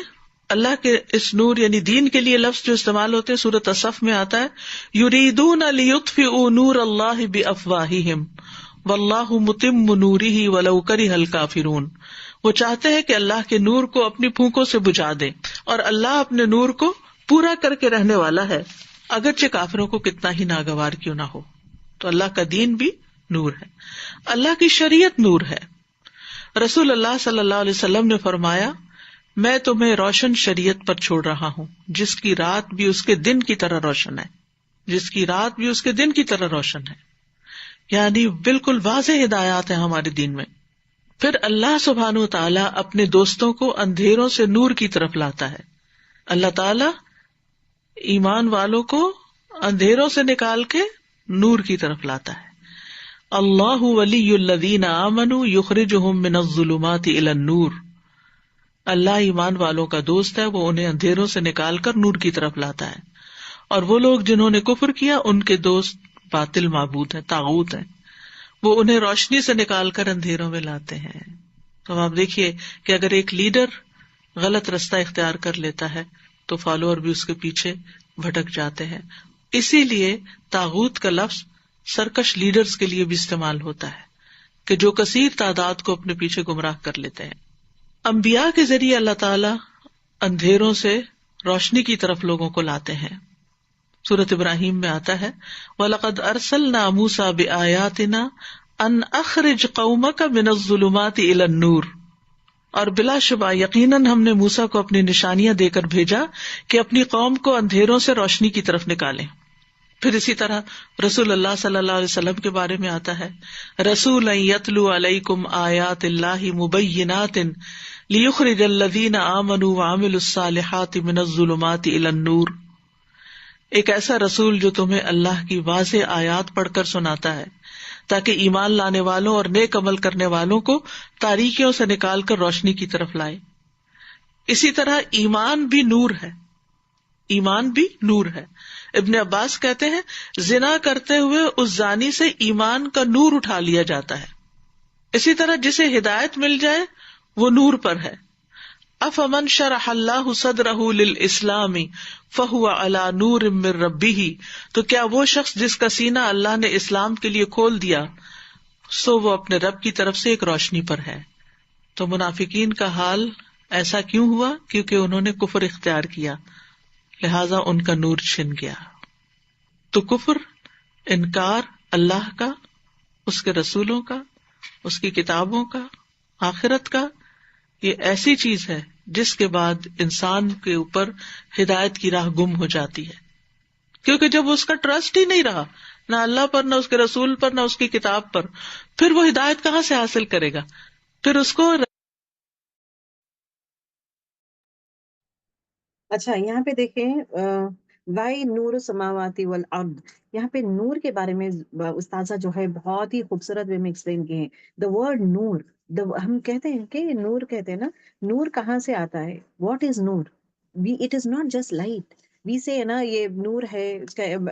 اللہ کے اس نور یعنی دین کے لیے لفظ جو استعمال ہوتے ہیں سورۃ الصف میں آتا ہے یریدون لیطفئوا نور اللہ بافواہہم واللہ متم نورہ ولو کرہ الکافرون. وہ چاہتے ہیں کہ اللہ کے نور کو اپنی پھونکوں سے بجھا دیں اور اللہ اپنے نور کو پورا کر کے رہنے والا ہے اگرچہ کافروں کو کتنا ہی ناگوار کیوں نہ ہو. تو اللہ کا دین بھی نور ہے، اللہ کی شریعت نور ہے. رسول اللہ صلی اللہ علیہ وسلم نے فرمایا میں تمہیں روشن شریعت پر چھوڑ رہا ہوں جس کی رات بھی اس کے دن کی طرح روشن ہے، جس کی رات بھی اس کے دن کی طرح روشن ہے. یعنی بالکل واضح ہدایات ہیں ہمارے دین میں. پھر اللہ سبحانہ و تعالیٰ اپنے دوستوں کو اندھیروں سے نور کی طرف لاتا ہے. اللہ تعالیٰ ایمان والوں کو اندھیروں سے نکال کے نور کی طرف لاتا ہے. اللہ ولی الذین آمنوا یخرجہم من الظلمات الی النور. اللہ ایمان والوں کا دوست ہے، وہ انہیں اندھیروں سے نکال کر نور کی طرف لاتا ہے. اور وہ لوگ جنہوں نے کفر کیا ان کے دوست باطل معبود ہیں، طاغوت ہیں، وہ انہیں روشنی سے نکال کر اندھیروں میں لاتے ہیں. تو آپ دیکھیے کہ اگر ایک لیڈر غلط رستہ اختیار کر لیتا ہے تو فالوور بھی اس کے پیچھے بھٹک جاتے ہیں. اسی لیے طاغوت کا لفظ سرکش لیڈرز کے لیے بھی استعمال ہوتا ہے کہ جو کثیر تعداد کو اپنے پیچھے گمراہ کر لیتے ہیں. انبیاء کے ذریعے اللہ تعالیٰ اندھیروں سے روشنی کی طرف لوگوں کو لاتے ہیں. سورۃ ابراہیم میں آتا ہے وَلَقَدْ أَرْسَلْنَا مُوسَىٰ بِآيَاتِنَا أَنْ أَخْرِجْ قَوْمَكَ مِنَ الظُّلُمَاتِ إِلَى النُّورِ. اور بلا شبہ یقیناً ہم نے موسیٰ کو اپنی نشانیاں دے کر بھیجا کہ اپنی قوم کو اندھیروں سے روشنی کی طرف نکالیں. پھر اسی طرح رسول اللہ صلی اللہ علیہ وسلم کے بارے میں آتا ہے رسولا یتلو علیکم آیات اللہ مبینات لیخرج الذین آمنوا وعملوا الصالحات من الظلمات الی النور. ایک ایسا رسول جو تمہیں اللہ کی واضح آیات پڑھ کر سناتا ہے تاکہ ایمان لانے والوں اور نیک عمل کرنے والوں کو تاریکیوں سے نکال کر روشنی کی طرف لائے. اسی طرح ایمان بھی نور ہے، ایمان بھی نور ہے. ابن عباس کہتے ہیں زنا کرتے ہوئے اس زانی سے ایمان کا نور اٹھا لیا جاتا ہے. اسی طرح جسے ہدایت مل جائے وہ نور پر ہے. افمن شرح اللہ صدرہ للاسلام فہو علی نور من ربہ. تو کیا وہ شخص جس کا سینہ اللہ نے اسلام کے لیے کھول دیا سو وہ اپنے رب کی طرف سے ایک روشنی پر ہے. تو منافقین کا حال ایسا کیوں ہوا؟ کیونکہ انہوں نے کفر اختیار کیا، لہذا ان کا نور چھن گیا. تو کفر، انکار اللہ کا، اس کے رسولوں کا، اس کی کتابوں کا، آخرت کا، یہ ایسی چیز ہے جس کے بعد انسان کے اوپر ہدایت کی راہ گم ہو جاتی ہے. کیونکہ جب اس کا ٹرسٹ ہی نہیں رہا نہ اللہ پر، نہ اس کے رسول پر، نہ اس کی کتاب پر، پھر وہ ہدایت کہاں سے حاصل کرے گا؟ پھر اس کو اچھا یہاں پہ دیکھیں وائی نور السماواتی والارض، یہاں پہ نور کے بارے میں استاذہ جو ہے بہت ہی خوبصورت وے میں ایکسپلین کیے ہیں. دا ورڈ نور، ہم کہتے ہیں کہ نور کہتے ہیں نا، نور کہاں سے آتا ہے؟ واٹ از نور؟ It is not just light. We say نا یہ نور ہے،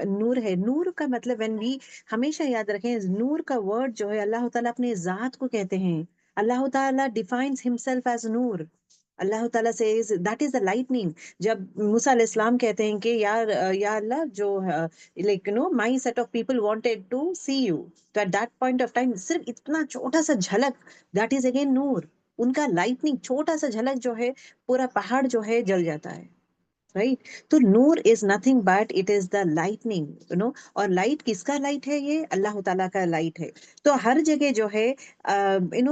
نور ہے. نور کا مطلب when we ہمیشہ یاد رکھیں نور کا ورڈ جو ہے اللہ تعالیٰ اپنے ذات کو کہتے ہیں. اللہ تعالیٰ ڈیفائنز ہمسیلف ایز نور. اللہ تعالیٰ سے دیٹ از دا لائٹننگ. جب موسیٰ علیہ السلام کہتے ہیں کہ یا اللہ جو like my set of people wanted to see you, تو at that point of time صرف اتنا چھوٹا سا جھلک، دیٹ از اگین نور. ان کا لائٹننگ چھوٹا سا جھلک جو ہے پورا پہاڑ جو ہے جل جاتا ہے. رائٹ. تو نور is nothing but it is the lightning اور لائٹ کس کا لائٹ ہے؟ یہ اللہ تعالیٰ کا لائٹ ہے. تو ہر جگہ جو ہے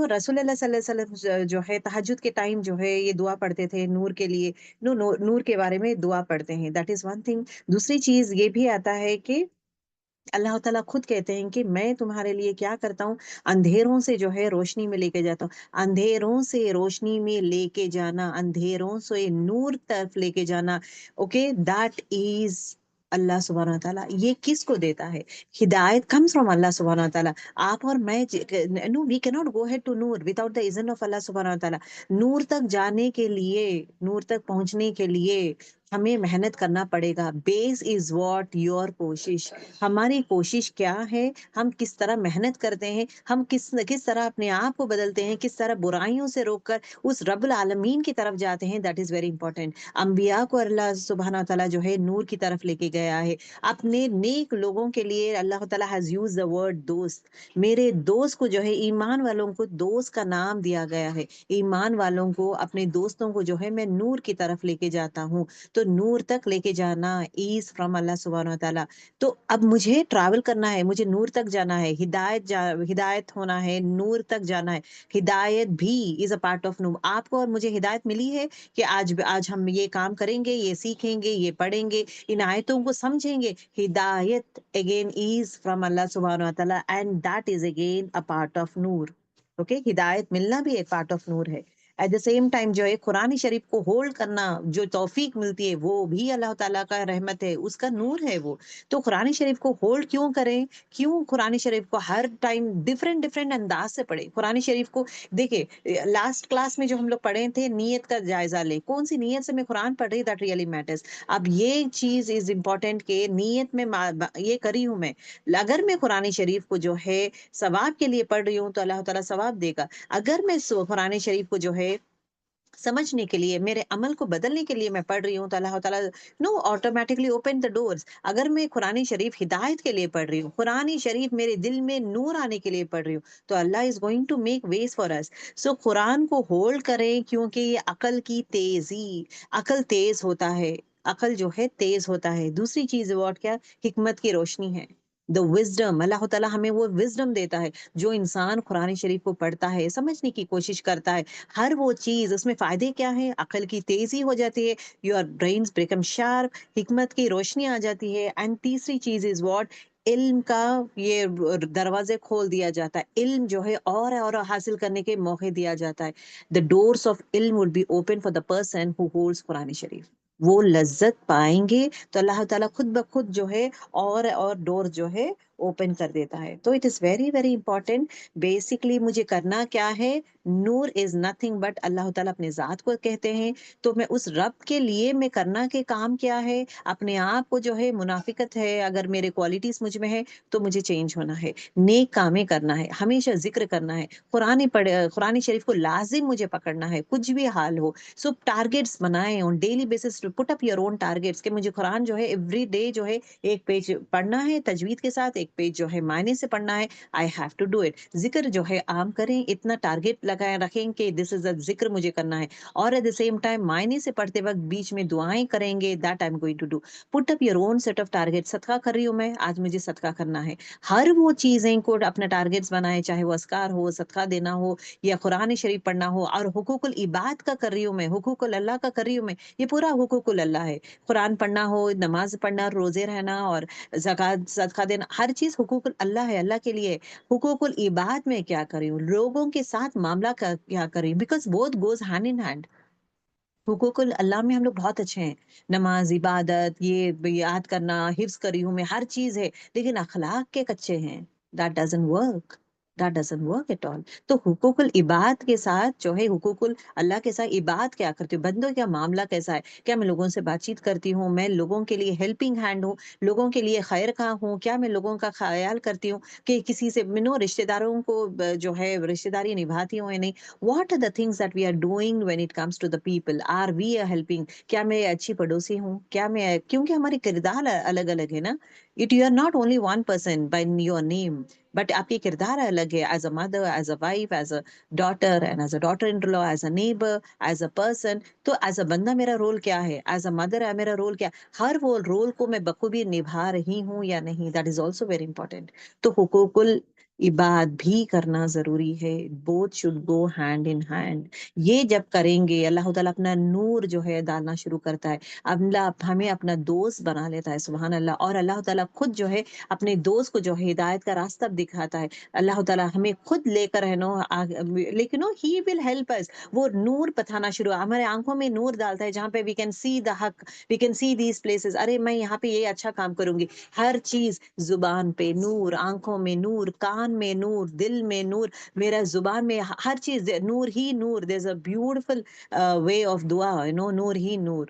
رسول اللہ صلی اللہ علیہ وسلم جو ہے تہجد کے ٹائم جو ہے یہ دعا پڑھتے تھے نور کے لیے، نور کے بارے میں دعا پڑھتے ہیں. That is one thing. دوسری چیز یہ بھی آتا ہے کہ اللہ تعالیٰ خود کہتے ہیں کہ میں تمہارے لیے کیا کرتا ہوں، اندھیروں سے جو ہے روشنی میں لے کے جاتا ہوں. اندھیروں سے روشنی میں لے کے جانا، اندھیروں سے نور طرف لے کے جانا. اوکے، دیٹ از اللہ سبحانہ تعالیٰ. یہ کس کو دیتا ہے؟ ہدایت comes from اللہ سبحانہ تعالیٰ. آپ اور میں we cannot go ahead to Noor without the اذن of اللہ سبحانہ تعالیٰ. نور تک جانے کے لیے، نور تک پہنچنے کے لیے ہمیں محنت کرنا پڑے گا. بیس از واٹ یور کوشش. ہماری کوشش کیا ہے, ہم کس طرح محنت کرتے ہیں, ہم کس طرح اپنے آپ کو بدلتے ہیں, کس طرح برائیوں سے روک کر اس رب العالمین کی طرف جاتے ہیں. That is very important. انبیاء کو اللہ سبحانہ تعالیٰ جو ہے نور کی طرف لے کے گیا ہے. اپنے نیک لوگوں کے لیے اللہ تعالیٰ ہیز یوز دا ورڈ دوست. میرے دوست کو جو ہے, ایمان والوں کو دوست کا نام دیا گیا ہے. ایمان والوں کو, اپنے دوستوں کو جو ہے میں نور کی طرف لے کے جاتا ہوں. تو نور تک لے کے جانا از فرام اللہ سبحانہ وتعالیٰ. تو اب مجھے ٹریول کرنا ہے, مجھے نور تک جانا ہے, ہدایت ہونا ہے, نور تک جانا ہے. ہدایت بھی از اے پارٹ آف نور. آپ کو اور مجھے ہدایت ملی ہے کہ آج ہم یہ کام کریں گے, یہ سیکھیں گے, یہ پڑھیں گے, ان آیتوں کو سمجھیں گے. ہدایت اگین از فرام اللہ سبحانہ وتعالیٰ and that is again a part of نور. اوکے, ہدایت ملنا بھی ایک پارٹ آف نور ہے. ایٹ دا سیم ٹائم جو ہے قرآن شریف کو ہولڈ کرنا, جو توفیق ملتی ہے وہ بھی اللہ تعالیٰ کا رحمت ہے, اس کا نور ہے وہ. تو قرآن شریف کو ہولڈ کیوں کریں, کیوں قرآن شریف کو ہر ٹائم ڈفرینٹ انداز سے پڑھیں. قرآن شریف کو دیکھیں, لاسٹ کلاس میں جو ہم لوگ پڑھے تھے, نیت کا جائزہ لیں. کون سی نیت سے میں قرآن پڑھ رہی, دیٹ ریئلی میٹرز. اب یہ چیز از امپورٹنٹ کہ نیت میں یہ کری ہوں میں. اگر میں قرآن شریف کو جو ہے ثواب کے لیے پڑھ رہی ہوں تو اللہ تعالیٰ ثواب دے گا. اگر میں قرآن شریف کو جو ہے سمجھنے کے لیے, میرے عمل کو بدلنے کے لیے میں پڑھ رہی ہوں تو اللہ تعالیٰ آٹومیٹکلی اوپن دا ڈورز. اگر میں قرآن شریف ہدایت کے لیے پڑھ رہی ہوں, قرآن شریف میرے دل میں نور آنے کے لیے پڑھ رہی ہوں, تو اللہ is going to make ways for us. So قرآن کو ہولڈ کریں, کیونکہ یہ عقل کی تیزی, عقل تیز ہوتا ہے, عقل جو ہے تیز ہوتا ہے. دوسری چیز واٹ کیا, حکمت کی روشنی ہے. دا وزڈم, اللہ تعالیٰ ہمیں وہ وزڈم دیتا ہے. جو انسان قرآن شریف کو پڑھتا ہے, سمجھنے کی کوشش کرتا ہے, ہر وہ چیز اس میں فائدے کیا ہیں, عقل کی تیزی ہو جاتی ہے, یور برینز بیکم شارپ, حکمت کی روشنی آ جاتی ہے. اینڈ تیسری چیز از واٹ, علم کا یہ دروازے کھول دیا جاتا ہے. علم جو ہے اور حاصل کرنے کے موقع دیا جاتا ہے. دا ڈورس آف علم will be open for the person who holds قرآن شریف. وہ لذت پائیں گے تو اللہ تعالیٰ خود بخود جو ہے اور ڈور جو ہے اوپن کر دیتا ہے. تو it is very very important. Basically مجھے کرنا کیا ہے, نور از نتھنگ بٹ, اللہ تعالیٰ اپنے ذات کو کہتے ہیں, تو میں اس رب کے لیے میں کرنا کے کام کیا ہے, اپنے آپ کو جو ہے منافقت ہے, اگر میرے کوالٹیز مجھ میں ہے تو مجھے چینج ہونا ہے, نیک کامیں کرنا ہے, ہمیشہ ذکر کرنا ہے, قرآن شریف کو لازم مجھے پکڑنا ہے کچھ بھی حال ہو. سو ٹارگیٹس بنائیں on daily basis, put up your own targets, کہ مجھے قرآن جو ہے ایوری ڈے جو ہے ایک پیج پڑھنا ہے تجوید کے ساتھ, ایک پیج جو ہے معنی سے پڑھنا ہے. I have to do it. ذکر جو ہے عام کریں, اتنا ٹارگیٹ لگائیں رکھیں کہ دس از اے ذکر مجھے کرنا ہے, اور ایٹ دا سیم ٹائم معنی سے پڑھتے وقت بیچ میں دعائیں کریں گے, that I am going to do. Put up your own set of target. صدقہ کر رہی ہوں میں, آج مجھے صدقہ کرنا ہے. ہر وہ چیزیں کو اپنا ٹارگیٹس بنائیں, چاہے وہ اذکار ہو, صدقہ دینا ہو, یا قرآن شریف پڑھنا ہو. اور حقوق العباد کا کر رہی ہوں میں, حقوق اللہ کا کر رہی ہوں میں, یہ پورا حقوق اللہ ہے. قرآن پڑھنا ہو, نماز پڑھنا, روزے رہنا, اور زکوٰۃ صدقہ دینا, ہر چیز حقوق اللہ ہے, اللہ کے لیے. حقوق العباد میں کیا کر رہی ہوں, لوگوں کے ساتھ معاملہ کیا کر رہی ہوں, because both goes hand in hand. حقوق اللہ میں ہم لوگ بہت اچھے ہیں, نماز, عبادت, یہ یاد کرنا, حفظ کری ہوں میں, ہر چیز ہے, لیکن اخلاق کے کچے ہیں. That doesn't work. That doesn't work at all. تو حقوق العباد کے ساتھ جو ہے, حقوق اللہ کے ساتھ عباد کیا کرتی ہوں, بندوں کا معاملہ کیسا ہے, کیا میں لوگوں سے بات چیت کرتی ہوں, میں لوگوں کے لیے ہیلپنگ ہینڈ ہوں, لوگوں کے لیے خیر خواہ ہوں, کیا میں لوگوں کا خیال کرتی ہوں کہ کسی سے رشتہ داروں کو جو ہے رشتہ داری نبھاتی ہوں یا نہیں. What are the things that we are doing when it comes to the people, are we helping, کیا میں اچھی پڑوسی ہوں, کیا میں, کیونکہ ہمارے کردار الگ الگ ہے نا. You are not only one person by your name, but آپ کی کردار الگ ہے, as a mother, as a wife, as a daughter, and as a daughter in law, as a neighbour, as a person. تو as a بندہ میرا role کیا ہے, ایز اے مدر میرا رول کیا, ہر وہ رول کو میں بخوبی نبھا رہی ہوں یا نہیں, that is also very important. تو حقوق العباد بھی کرنا ضروری ہے, both should go hand in hand. یہ جب کریں گے, اللہ تعالیٰ اپنا نور جو ہے ڈالنا شروع کرتا ہے, اللہ ہمیں اپنا دوست بنا لیتا ہے, سبحان اللہ. اور اللہ تعالیٰ خود جو ہے اپنے دوست کو جو ہے ہدایت کا راستہ دکھاتا ہے. اللہ تعالیٰ ہمیں خود لے کر ہے لیکن ہی ول ہیلپ اس. وہ نور بتانا شروع, ہمارے آنکھوں میں نور ڈالتا ہے, جہاں پہ وی کین سی دا حق, we can see these places. ارے میں یہاں پہ یہ اچھا کام کروں گی, ہر چیز, زبان پہ نور, آنکھوں میں نور, کان میں نور, دل میں نور, میرا زبان میں ہر چیز نور ہی نور. دیر از اے بیوٹیفل وے آف دعا, نور ہی نور.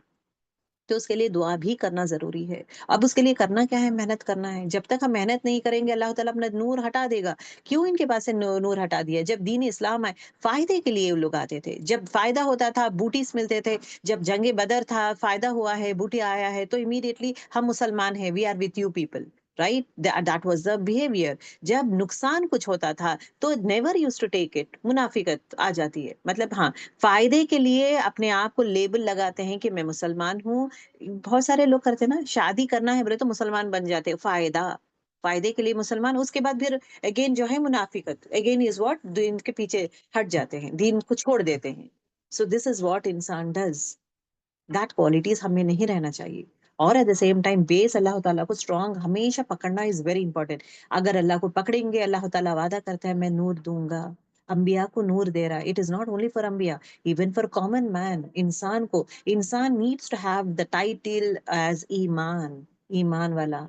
تو اس کے لیے دعا بھی کرنا ضروری ہے. اب اس کے لیے کرنا کیا ہے؟ محنت کرنا ہے. جب تک ہم محنت نہیں کریں گے اللہ تعالیٰ اپنا نور ہٹا دے گا. کیوں ان کے پاس سے نور ہٹا دیا؟ جب دین اسلام آئے فائدے کے لیے وہ لوگ آتے تھے. جب فائدہ ہوتا تھا بوٹیز ملتے تھے. جب جنگ بدر تھا فائدہ ہوا ہے بوٹی آیا ہے تو امیڈیٹلی ہم مسلمان ہیں, we are with you people, right. That was the behaviour. جب نقصان کچھ ہوتا تھا تو never use to take it. منافقت آ جاتی ہے. مطلب ہاں فائدے کے لیے اپنے آپ کو لیبل لگاتے ہیں کہ میں مسلمان ہوں. بہت سارے لوگ کرتے نا, شادی کرنا ہے بولے تو مسلمان بن جاتے, فائدے کے لیے مسلمان. اس کے بعد پھر اگین جو ہے منافقت, اگین از واٹ, دین کے پیچھے ہٹ جاتے ہیں, دین کو چھوڑ دیتے ہیں. سو دس از واٹ انسان ڈز. دیٹ کوالٹیز ہمیں نہیں رہنا چاہیے. اور ایٹ دا سیم ٹائم بیس اللہ تعالیٰ کو اسٹرانگ ہمیشہ پکڑنا از ویری امپورٹینٹ. اگر اللہ کو پکڑیں گے اللہ تعالیٰ وعدہ کرتا ہے میں نور دوں گا. انبیاء کو نور دے رہا ہے. It is not only for انبیاء, ایون فار کامن مین. انسان needs to have the title as ایمان والا.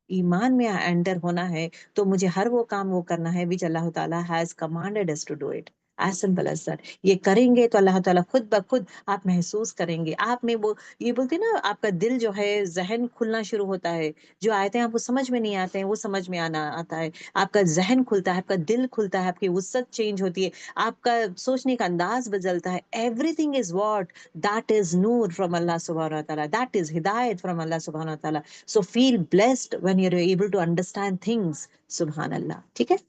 ایمان میں انٹر ہونا ہے تو مجھے ہر وہ کام وہ کرنا ہے which اللہ تعالیٰ has commanded us to do it. As simple as that. یہ کریں گے تو اللہ تعالیٰ خود بخود آپ محسوس کریں گے. آپ میں وہ یہ بولتے نا آپ کا دل جو ہے ذہن کھلنا شروع ہوتا ہے. جو آیتیں آپ کو سمجھ میں نہیں آتے ہیں وہ سمجھ میں آتا ہے. آپ کا ذہن کھلتا ہے, آپ کا دل کھلتا ہے, آپ کی وسعت چینج ہوتی ہے, آپ کا سوچنے کا انداز بدلتا ہے. Everything is what? That is Noor from Allah subhanahu wa ta'ala. That is hidayat from Allah subhanahu wa ta'ala. So feel blessed when you're able to understand things. سبحان اللہ. ٹھیک ہے.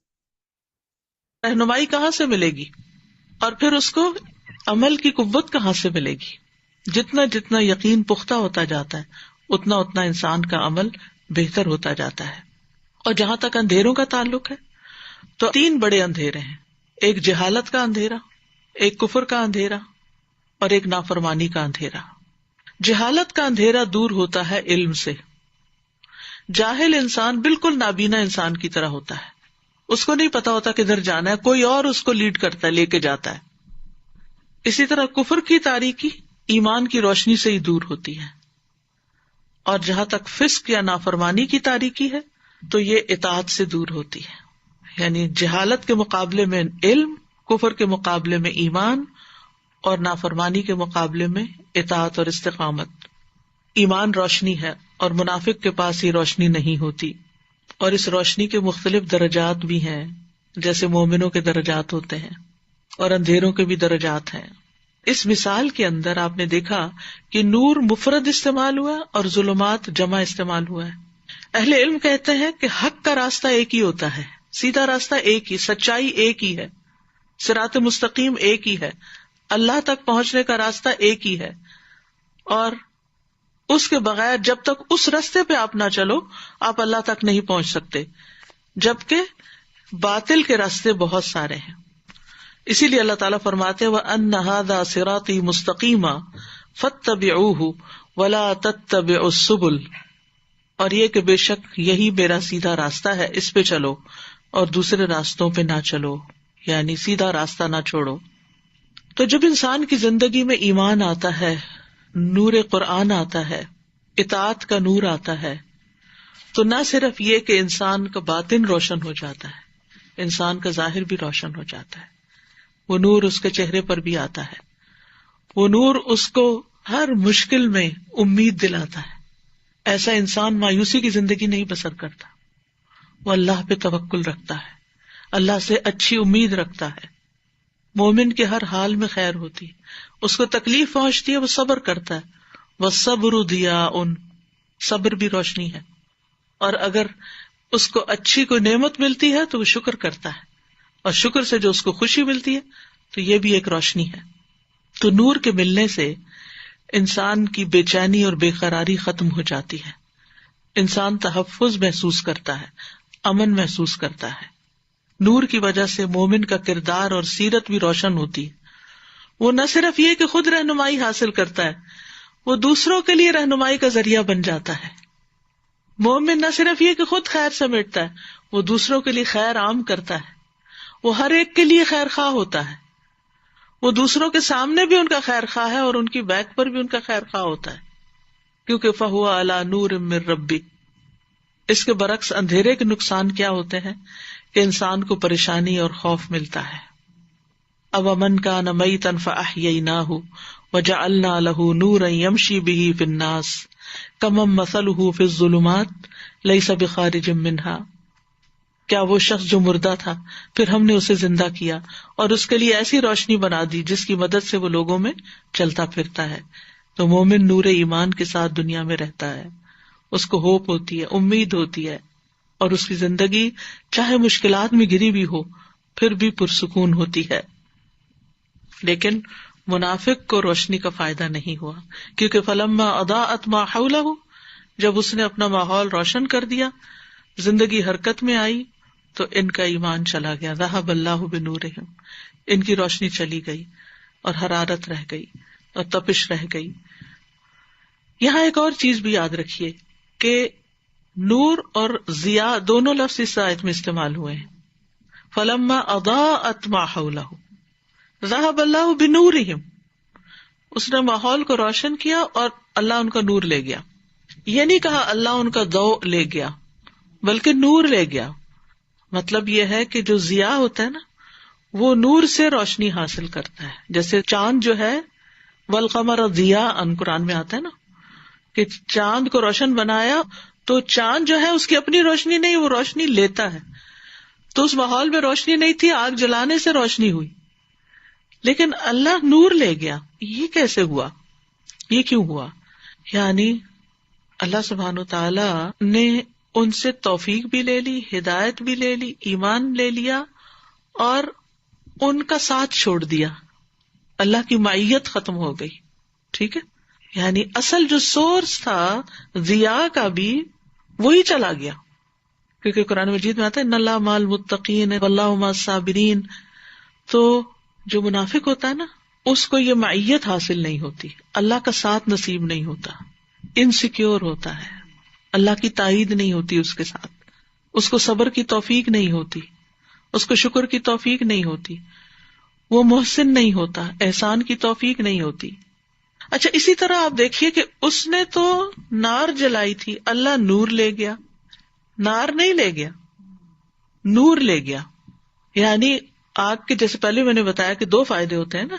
رہنمائی کہاں سے ملے گی اور پھر اس کو عمل کی قوت کہاں سے ملے گی؟ جتنا جتنا یقین پختہ ہوتا جاتا ہے اتنا اتنا انسان کا عمل بہتر ہوتا جاتا ہے. اور جہاں تک اندھیروں کا تعلق ہے تو 3 بڑے اندھیرے ہیں. ایک جہالت کا اندھیرا, ایک کفر کا اندھیرا اور ایک نافرمانی کا اندھیرا. جہالت کا اندھیرا دور ہوتا ہے علم سے. جاہل انسان بالکل نابینا انسان کی طرح ہوتا ہے, اس کو نہیں پتا ہوتا کدھر جانا ہے, کوئی اور اس کو لیڈ کرتا ہے, لے کے جاتا ہے. اسی طرح کفر کی تاریکی ایمان کی روشنی سے ہی دور ہوتی ہے. اور جہاں تک فسق یا نافرمانی کی تاریکی ہے تو یہ اطاعت سے دور ہوتی ہے. یعنی جہالت کے مقابلے میں علم, کفر کے مقابلے میں ایمان اور نافرمانی کے مقابلے میں اطاعت اور استقامت. ایمان روشنی ہے اور منافق کے پاس یہ روشنی نہیں ہوتی. اور اس روشنی کے مختلف درجات بھی ہیں, جیسے مومنوں کے درجات ہوتے ہیں اور اندھیروں کے بھی درجات ہیں. اس مثال کے اندر آپ نے دیکھا کہ نور مفرد استعمال ہوا اور ظلمات جمع استعمال ہوا ہے. اہل علم کہتے ہیں کہ حق کا راستہ ایک ہی ہوتا ہے, سیدھا راستہ ایک ہی, سچائی ایک ہی ہے, صراط مستقیم ایک ہی ہے, اللہ تک پہنچنے کا راستہ ایک ہی ہے. اور اس کے بغیر جب تک اس راستے پہ آپ نہ چلو آپ اللہ تک نہیں پہنچ سکتے, جبکہ باطل کے راستے بہت سارے ہیں. اسی لیے اللہ تعالیٰ فرماتے وَأَنَّ هَذَا صِرَاطِي مُسْتَقِيمًا فَاتَّبِعُوهُ وَلَا تَتَّبِعُوا السُّبُلَ, اور یہ کہ بے شک یہی میرا سیدھا راستہ ہے, اس پہ چلو اور دوسرے راستوں پہ نہ چلو, یعنی سیدھا راستہ نہ چھوڑو. تو جب انسان کی زندگی میں ایمان آتا ہے, نور قرآن آتا ہے, اطاعت کا نور آتا ہے, تو نہ صرف یہ کہ انسان کا باطن روشن ہو جاتا ہے, انسان کا ظاہر بھی روشن ہو جاتا ہے. وہ نور اس کے چہرے پر بھی آتا ہے, وہ نور اس کو ہر مشکل میں امید دلاتا ہے. ایسا انسان مایوسی کی زندگی نہیں بسر کرتا, وہ اللہ پہ توکل رکھتا ہے, اللہ سے اچھی امید رکھتا ہے. مومن کے ہر حال میں خیر ہوتی ہے, اس کو تکلیف پہنچتی ہے وہ صبر کرتا ہے. وَالصَّبْرُ ضِيَاءٌ, صبر بھی روشنی ہے. اور اگر اس کو اچھی کوئی نعمت ملتی ہے تو وہ شکر کرتا ہے, اور شکر سے جو اس کو خوشی ملتی ہے تو یہ بھی ایک روشنی ہے. تو نور کے ملنے سے انسان کی بے چینی اور بے قراری ختم ہو جاتی ہے, انسان تحفظ محسوس کرتا ہے, امن محسوس کرتا ہے. نور کی وجہ سے مومن کا کردار اور سیرت بھی روشن ہوتی ہے. وہ نہ صرف یہ کہ خود رہنمائی حاصل کرتا ہے, وہ دوسروں کے لیے رہنمائی کا ذریعہ بن جاتا ہے. مومن نہ صرف یہ کہ خود خیر سمیٹتا ہے, وہ دوسروں کے لیے خیر عام کرتا ہے. وہ ہر ایک کے لیے خیر خواہ ہوتا ہے, وہ دوسروں کے سامنے بھی ان کا خیر خواہ ہے اور ان کی بیک پر بھی ان کا خیر خواہ ہوتا ہے, کیونکہ فَهُوَ عَلَى نُورٍ مِّن رَبِّهِ. اس کے برعکس اندھیرے کے نقصان کیا ہوتے ہیں کہ انسان کو پریشانی اور خوف ملتا ہے. أَوَمَنْ كَانَ مَيْتًا فَأَحْيَيْنَاهُ وَجَعَلْنَا لَهُ نُورًا يَمْشِي بِهِ فِي النَّاسِ كَمَنْ مَثَلُهُ فِي الظُّلُمَاتِ لَيْسَ بِخَارِجٍ مِّنْهَا، کیا وہ شخص جو مردہ تھا پھر ہم نے اسے زندہ کیا اور اس کے لیے ایسی روشنی بنا دی جس کی مدد سے وہ لوگوں میں چلتا پھرتا ہے. تو مومن نور ایمان کے ساتھ دنیا میں رہتا ہے، اس کو ہوپ ہوتی ہے، امید ہوتی ہے، اور اس کی زندگی چاہے مشکلات میں گری بھی ہو پھر بھی پرسکون ہوتی ہے. لیکن منافق کو روشنی کا فائدہ نہیں ہوا، کیونکہ فلما اضاءت ما حولہ، جب اس نے اپنا ماحول روشن کر دیا، زندگی حرکت میں آئی، تو ان کا ایمان چلا گیا. ذہب اللہ بنورہم، ان کی روشنی چلی گئی اور حرارت رہ گئی اور تپش رہ گئی. یہاں ایک اور چیز بھی یاد رکھیے کہ نور اور ضیاء دونوں لفظ اس آیت میں استعمال ہوئے ہیں. فلما اضاءت ما حولہ ذہب اللہ بنورہم، اس نے ماحول کو روشن کیا اور اللہ ان کا نور لے گیا. یہ نہیں کہا اللہ ان کا ضوء لے گیا بلکہ نور لے گیا. مطلب یہ ہے کہ جو ضیاء ہوتا ہے نا وہ نور سے روشنی حاصل کرتا ہے. جیسے چاند جو ہے والقمر ضیاء قرآن میں آتا ہے نا کہ چاند کو روشن بنایا، تو چاند جو ہے اس کی اپنی روشنی نہیں، وہ روشنی لیتا ہے. تو اس ماحول میں روشنی نہیں تھی، آگ جلانے سے روشنی ہوئی، لیکن اللہ نور لے گیا. یہ کیسے ہوا؟ یہ کیوں ہوا؟ یعنی اللہ سبحانہ وتعالی نے ان سے توفیق بھی لے لی، ہدایت بھی لے لی، ایمان لے لیا اور ان کا ساتھ چھوڑ دیا. اللہ کی معیت ختم ہو گئی. ٹھیک ہے، یعنی اصل جو سورس تھا ضیاء کا بھی وہی چلا گیا، کیونکہ قرآن مجید میں آتا ہے ان اللہ مع المتقین واللہ مع الصابرین. تو جو منافق ہوتا ہے نا اس کو یہ معیت حاصل نہیں ہوتی، اللہ کا ساتھ نصیب نہیں ہوتا، انسیکیور ہوتا ہے، اللہ کی تائید نہیں ہوتی اس کے ساتھ، اس کو صبر کی توفیق نہیں ہوتی، اس کو شکر کی توفیق نہیں ہوتی، وہ محسن نہیں ہوتا، احسان کی توفیق نہیں ہوتی. اچھا، اسی طرح آپ دیکھیے کہ اس نے تو نار جلائی تھی، اللہ نور لے گیا. نار نہیں لے گیا، نور لے گیا. یعنی آگ کے جیسے پہلے میں نے بتایا کہ دو فائدے ہوتے ہیں نا،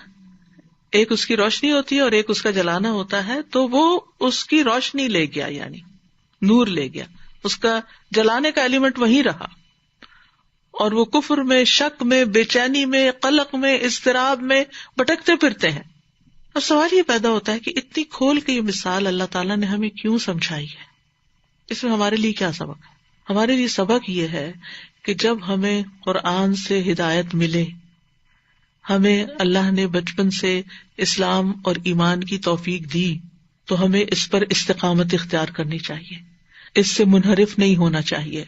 ایک اس کی روشنی ہوتی ہے اور ایک اس کا جلانا ہوتا ہے. تو وہ اس کی روشنی لے گیا، یعنی نور لے گیا، اس کا جلانے کا ایلیمنٹ وہیں رہا، اور وہ کفر میں، شک میں، بے چینی میں، قلق میں، اضطراب میں بھٹکتے پھرتے ہیں. اب سوال یہ پیدا ہوتا ہے کہ اتنی کھول کے یہ مثال اللہ تعالیٰ نے ہمیں کیوں سمجھائی ہے؟ اس میں ہمارے لیے کیا سبق ہے؟ ہمارے لیے سبق یہ ہے کہ جب ہمیں قرآن سے ہدایت ملے، ہمیں اللہ نے بچپن سے اسلام اور ایمان کی توفیق دی، تو ہمیں اس پر استقامت اختیار کرنی چاہیے، اس سے منحرف نہیں ہونا چاہیے.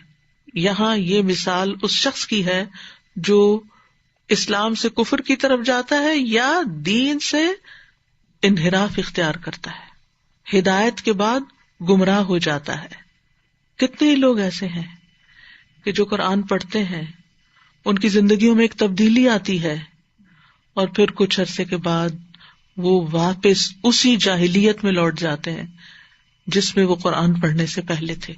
یہاں یہ مثال اس شخص کی ہے جو اسلام سے کفر کی طرف جاتا ہے یا دین سے انحراف اختیار کرتا ہے، ہدایت کے بعد گمراہ ہو جاتا ہے. کتنے لوگ ایسے ہیں کہ جو قرآن پڑھتے ہیں، ان کی زندگیوں میں ایک تبدیلی آتی ہے، اور پھر کچھ عرصے کے بعد وہ واپس اسی جاہلیت میں لوٹ جاتے ہیں جس میں وہ قرآن پڑھنے سے پہلے تھے.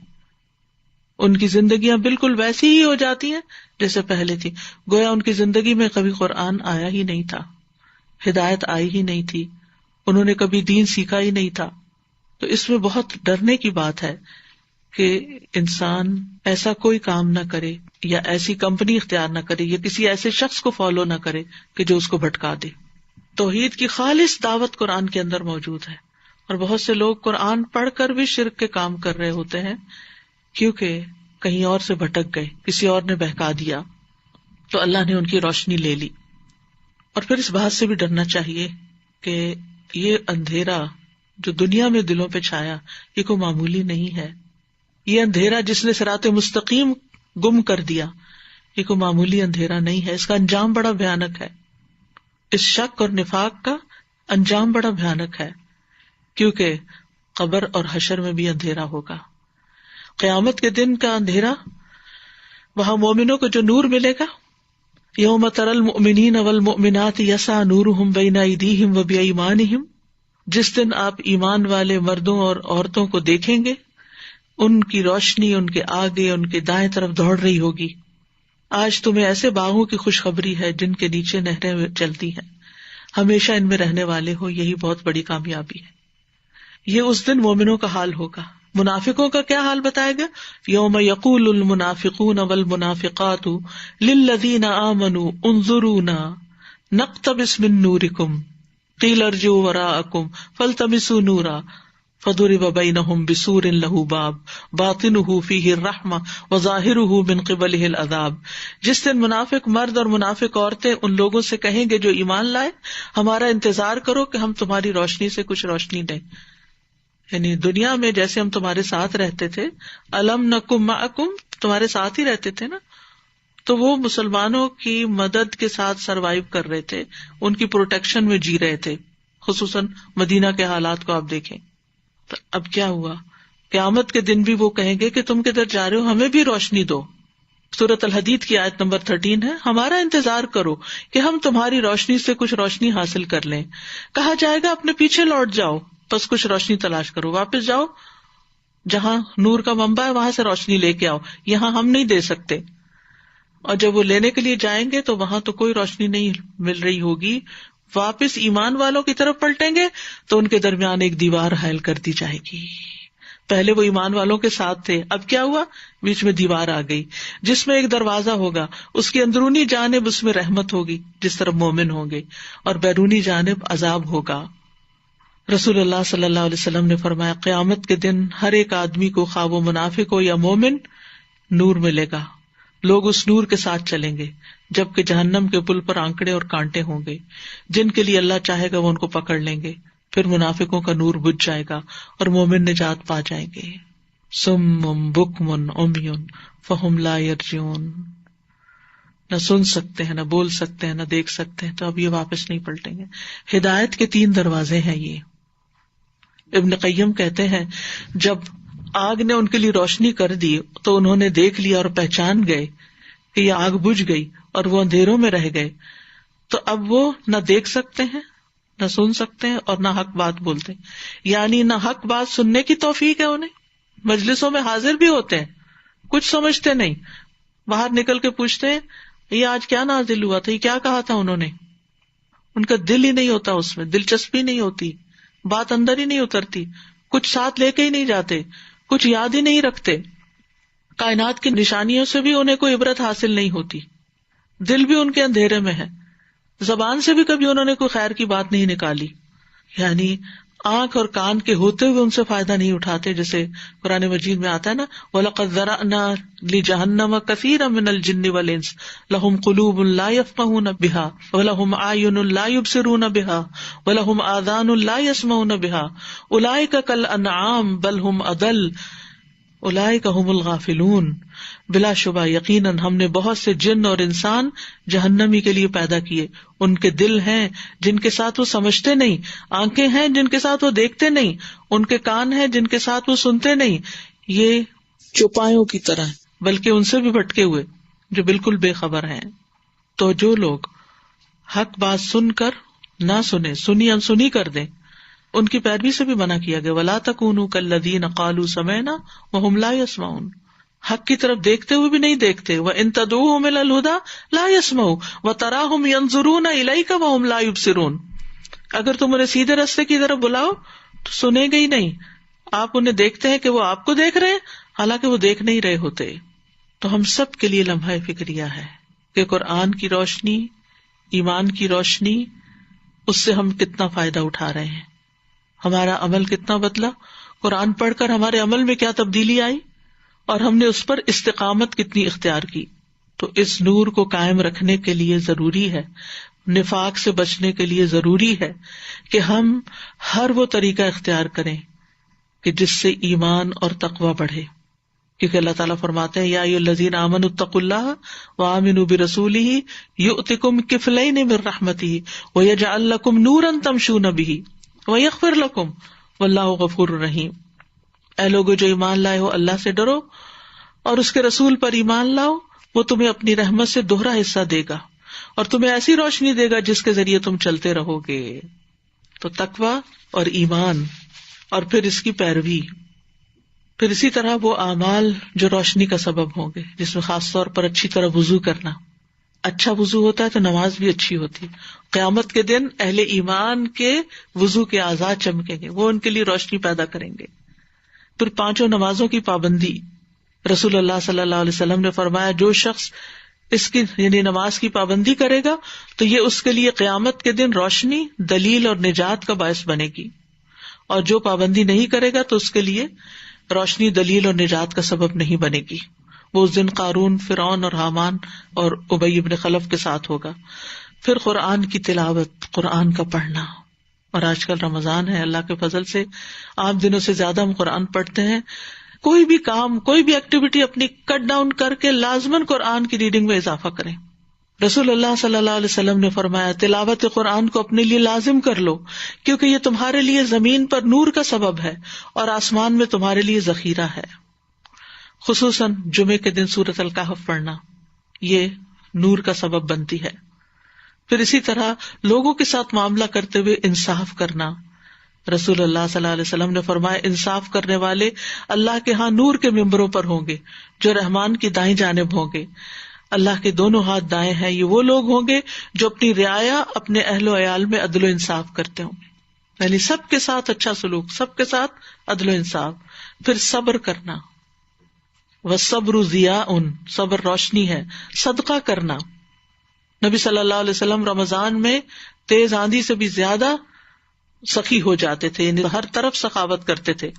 ان کی زندگیاں بالکل ویسی ہی ہو جاتی ہیں جیسے پہلے تھی، گویا ان کی زندگی میں کبھی قرآن آیا ہی نہیں تھا، ہدایت آئی ہی نہیں تھی، انہوں نے کبھی دین سیکھا ہی نہیں تھا. تو اس میں بہت ڈرنے کی بات ہے کہ انسان ایسا کوئی کام نہ کرے یا ایسی کمپنی اختیار نہ کرے یا کسی ایسے شخص کو فالو نہ کرے کہ جو اس کو بھٹکا دے. توحید کی خالص دعوت قرآن کے اندر موجود ہے، اور بہت سے لوگ قرآن پڑھ کر بھی شرک کے کام کر رہے ہوتے ہیں کیونکہ کہیں اور سے بھٹک گئے، کسی اور نے بہکا دیا، تو اللہ نے ان کی روشنی لے لی. اور پھر اس بات سے بھی ڈرنا چاہیے کہ یہ اندھیرا جو دنیا میں دلوں پہ چھایا، یہ کوئی معمولی نہیں ہے. یہ اندھیرا جس نے صراط مستقیم گم کر دیا، یہ کوئی معمولی اندھیرا نہیں ہے، اس کا انجام بڑا بھیانک ہے. اس شک اور نفاق کا انجام بڑا بھیانک ہے، کیونکہ قبر اور حشر میں بھی اندھیرا ہوگا. قیامت کے دن کا اندھیرا، وہاں مومنوں کو جو نور ملے گا، یوم تری المؤمنین والمؤمنات یسعی نورہم بین ایدیہم وبایمانہم، جس دن آپ ایمان والے مردوں اور عورتوں کو دیکھیں گے، ان کی روشنی ان کے آگے، ان کے دائیں طرف دوڑ رہی ہوگی. آج تمہیں ایسے باغوں کی خوشخبری ہے جن کے نیچے نہریں چلتی ہیں، ہمیشہ ان میں رہنے والے ہو، یہی بہت بڑی کامیابی ہے۔ یہ اس دن مومنوں کا حال ہوگا۔ منافقوں کا کیا حال بتایا گیا؟ یوم یقول المنافقون والمنافقات للذین آمنوا انظرونا نقتبس من نورکم قیل ارجعوا وراءکم فالتمسوا نورا فضرب بینہم بسور لہ باب باطنہ فیہ الرحمہ وظاہرہ من قبلہ العذاب۔ جس دن منافق مرد اور منافق عورتیں ان لوگوں سے کہیں گے جو ایمان لائے، ہمارا انتظار کرو کہ ہم تمہاری روشنی سے کچھ روشنی دیں۔ یعنی دنیا میں جیسے ہم تمہارے ساتھ رہتے تھے، الم نکم معکم، تمہارے ساتھ ہی رہتے تھے نا، تو وہ مسلمانوں کی مدد کے ساتھ سروائیو کر رہے تھے، ان کی پروٹیکشن میں جی رہے تھے۔ خصوصاً مدینہ کے حالات کو آپ دیکھیں۔ تو اب کیا ہوا؟ قیامت کے دن بھی وہ کہیں گے کہ تم کدھر جا رہے ہو، ہمیں بھی روشنی دو۔ سورۃ الحدید کی آیت نمبر 13 ہے، ہمارا انتظار کرو کہ ہم تمہاری روشنی سے کچھ روشنی حاصل کر لیں۔ کہا جائے گا اپنے پیچھے لوٹ جاؤ، بس کچھ روشنی تلاش کرو، واپس جاؤ جہاں نور کا منبع ہے، وہاں سے روشنی لے کے آؤ، یہاں ہم نہیں دے سکتے۔ اور جب وہ لینے کے لیے جائیں گے تو وہاں تو کوئی روشنی نہیں مل رہی ہوگی۔ واپس ایمان والوں کی طرف پلٹیں گے تو ان کے درمیان ایک دیوار حائل کر دی جائے گی۔ پہلے وہ ایمان والوں کے ساتھ تھے، اب کیا ہوا؟ بیچ میں دیوار آ گئی، جس میں ایک دروازہ ہوگا، اس کی اندرونی جانب اس میں رحمت ہوگی جس طرف مومن ہوں گے، اور بیرونی جانب عذاب ہوگا۔ رسول اللہ صلی اللہ علیہ وسلم نے فرمایا، قیامت کے دن ہر ایک آدمی کو، خواہ وہ منافق ہو یا مومن، نور ملے گا، لوگ اس نور کے ساتھ چلیں گے، جبکہ جہنم کے پل پر آنکڑے اور کانٹے ہوں گے، جن کے لیے اللہ چاہے گا وہ ان کو پکڑ لیں گے۔ پھر منافقوں کا نور بجھ جائے گا اور مومن نجات پا جائیں گے۔ صم بکم عمی فہم لا یرجعون، نہ سن سکتے ہیں، نہ بول سکتے ہیں، نہ دیکھ سکتے ہیں، تو اب یہ واپس نہیں پلٹیں گے۔ ہدایت کے 3 دروازے ہیں یہ۔ ابن قیم کہتے ہیں جب آگ نے ان کے لیے روشنی کر دی تو انہوں نے دیکھ لیا اور پہچان گئے کہ یہ آگ بجھ گئی اور وہ اندھیروں میں رہ گئے، تو اب وہ نہ دیکھ سکتے ہیں، نہ سن سکتے ہیں، اور نہ حق بات بولتے ہیں۔ یعنی نہ حق بات سننے کی توفیق ہے انہیں، مجلسوں میں حاضر بھی ہوتے ہیں، کچھ سمجھتے نہیں، باہر نکل کے پوچھتے ہیں یہ آج کیا نازل ہوا تھا، یہ کیا کہا تھا انہوں نے، ان کا دل ہی نہیں ہوتا، اس میں دلچسپی نہیں ہوتی، بات اندر ہی نہیں اترتی، کچھ ساتھ لے کے ہی نہیں جاتے، کچھ یاد ہی نہیں رکھتے، کائنات کی نشانیوں سے بھی انہیں کوئی عبرت حاصل نہیں ہوتی، دل بھی ان کے اندھیرے میں ہے، زبان سے بھی کبھی انہوں نے کوئی خیر کی بات نہیں نکالی، یعنی آنکھ اور کان کے ہوتے ہوئے ان سے فائدہ نہیں اٹھاتے، جیسے قرآن مجید میں آتا ہے نا، وَلَقَدْ ذَرَأْنَا لِجَهَنَّمَ كَثِيرًا مِنَ الْجِنِّ وَالْإِنسِ لَهُمْ قُلُوبٌ لَا يَفْقَهُونَ بِهَا وَلَهُمْ أَعْيُنٌ لَا يُبْصِرُونَ بِهَا وَلَهُمْ آذَانٌ لَا يَسْمَعُونَ بِهَا أُولَٰئِكَ كَالْأَنْعَامِ بَلْ هُمْ أَضَلُّ أُولَٰئِكَ هُمُ الْغَافِلُونَ۔ بلا شبہ یقیناً ہم نے بہت سے جن اور انسان جہنمی کے لیے پیدا کیے، ان کے دل ہیں جن کے ساتھ وہ سمجھتے نہیں، آنکھیں ہیں جن کے ساتھ وہ دیکھتے نہیں، ان کے کان ہیں جن کے ساتھ وہ سنتے نہیں، یہ چوپایوں کی طرح ہیں، بلکہ ان سے بھی بھٹکے ہوئے جو بالکل بے خبر ہیں۔ تو جو لوگ حق بات سن کر نہ سنیں، سنی انسنی کر دیں، ان کی پیروی سے بھی منع کیا گیا، وَلَا تَكُونُوا كَالَّذِينَ قَالُوا سَمِعْنَا وَهُمْ لَا يَسْمَعُونَ، حق کی طرف دیکھتے ہوئے بھی نہیں دیکھتے، وَإِن تَدْعُوهُمْ إِلَى الْهُدَى لَا يَسْمَعُوا وَتَرَاهُمْ يَنظُرُونَ إِلَيْكَ وَهُمْ لَا يُبْصِرُونَ، اگر تم انہیں سیدھے راستے کی طرف بلاؤ تو سنیں گے ہی نہیں، آپ انہیں دیکھتے ہیں کہ وہ آپ کو دیکھ رہے ہیں حالانکہ وہ دیکھ نہیں رہے ہوتے۔ تو ہم سب کے لیے لمحہ فکریہ ہے کہ قرآن کی روشنی، ایمان کی روشنی، اس سے ہم کتنا فائدہ اٹھا رہے ہیں، ہمارا عمل کتنا بدلا، قرآن پڑھ کر ہمارے عمل میں کیا تبدیلی آئی، اور ہم نے اس پر استقامت کتنی اختیار کی۔ تو اس نور کو قائم رکھنے کے لیے ضروری ہے، نفاق سے بچنے کے لیے ضروری ہے کہ ہم ہر وہ طریقہ اختیار کریں کہ جس سے ایمان اور تقوی بڑھے، کیونکہ اللہ تعالیٰ فرماتے ہیں یا ایھا الذین آمنوا اتقوا اللہ وآمنوا برسولہ یؤتکم کفلین من رحمتہ ویجعل لکم نورا تمشون بہ ویغفر لکم واللہ غفور رحیم۔ اے لوگو جو ایمان لائے ہو، اللہ سے ڈرو اور اس کے رسول پر ایمان لاؤ، وہ تمہیں اپنی رحمت سے دوہرا حصہ دے گا اور تمہیں ایسی روشنی دے گا جس کے ذریعے تم چلتے رہو گے۔ تو تقوی اور ایمان اور پھر اس کی پیروی، پھر اسی طرح وہ اعمال جو روشنی کا سبب ہوں گے، جس میں خاص طور پر اچھی طرح وضو کرنا. اچھا وضو ہوتا ہے تو نماز بھی اچھی ہوتی ہے. قیامت کے دن اہل ایمان کے وضو کے اعضاء چمکیں گے، وہ ان کے لیے روشنی پیدا کریں گے. پھر 5 نمازوں کی پابندی. رسول اللہ صلی اللہ علیہ وسلم نے فرمایا جو شخص اس کی یعنی نماز کی پابندی کرے گا تو یہ اس کے لیے قیامت کے دن روشنی، دلیل اور نجات کا باعث بنے گی، اور جو پابندی نہیں کرے گا تو اس کے لیے روشنی، دلیل اور نجات کا سبب نہیں بنے گی. وہ اس دن قارون، فرعون اور حامان اور ابی بن خلف کے ساتھ ہوگا. پھر قرآن کی تلاوت، قرآن کا پڑھنا. اور آج کل رمضان ہے، اللہ کے فضل سے عام دنوں سے زیادہ ہم قرآن پڑھتے ہیں. کوئی بھی کام، کوئی بھی ایکٹیویٹی اپنی کٹ ڈاؤن کر کے لازماً قرآن کی ریڈنگ میں اضافہ کریں. رسول اللہ صلی اللہ علیہ وسلم نے فرمایا تلاوت قرآن کو اپنے لیے لازم کر لو، کیونکہ یہ تمہارے لیے زمین پر نور کا سبب ہے اور آسمان میں تمہارے لیے ذخیرہ ہے. خصوصاً جمعے کے دن سورۃ الکہف پڑھنا یہ نور کا سبب بنتی ہے. پھر اسی طرح لوگوں کے ساتھ معاملہ کرتے ہوئے انصاف کرنا. رسول اللہ صلی اللہ علیہ وسلم نے فرمایا انصاف کرنے والے اللہ کے ہاں نور کے ممبروں پر ہوں گے جو رحمان کی دائیں جانب ہوں گے. اللہ کے دونوں ہاتھ دائیں ہیں. یہ وہ لوگ ہوں گے جو اپنی رعایا، اپنے اہل و عیال میں عدل و انصاف کرتے ہوں گے، یعنی سب کے ساتھ اچھا سلوک، سب کے ساتھ عدل و انصاف. پھر صبر کرنا. والصبر ضیاء، صبر روشنی ہے. صدقہ کرنا. نبی صلی اللہ علیہ وسلم رمضان میں تیز آندھی سے بھی زیادہ سخی ہو جاتے تھے، یعنی ہر طرف سخاوت کرتے تھے.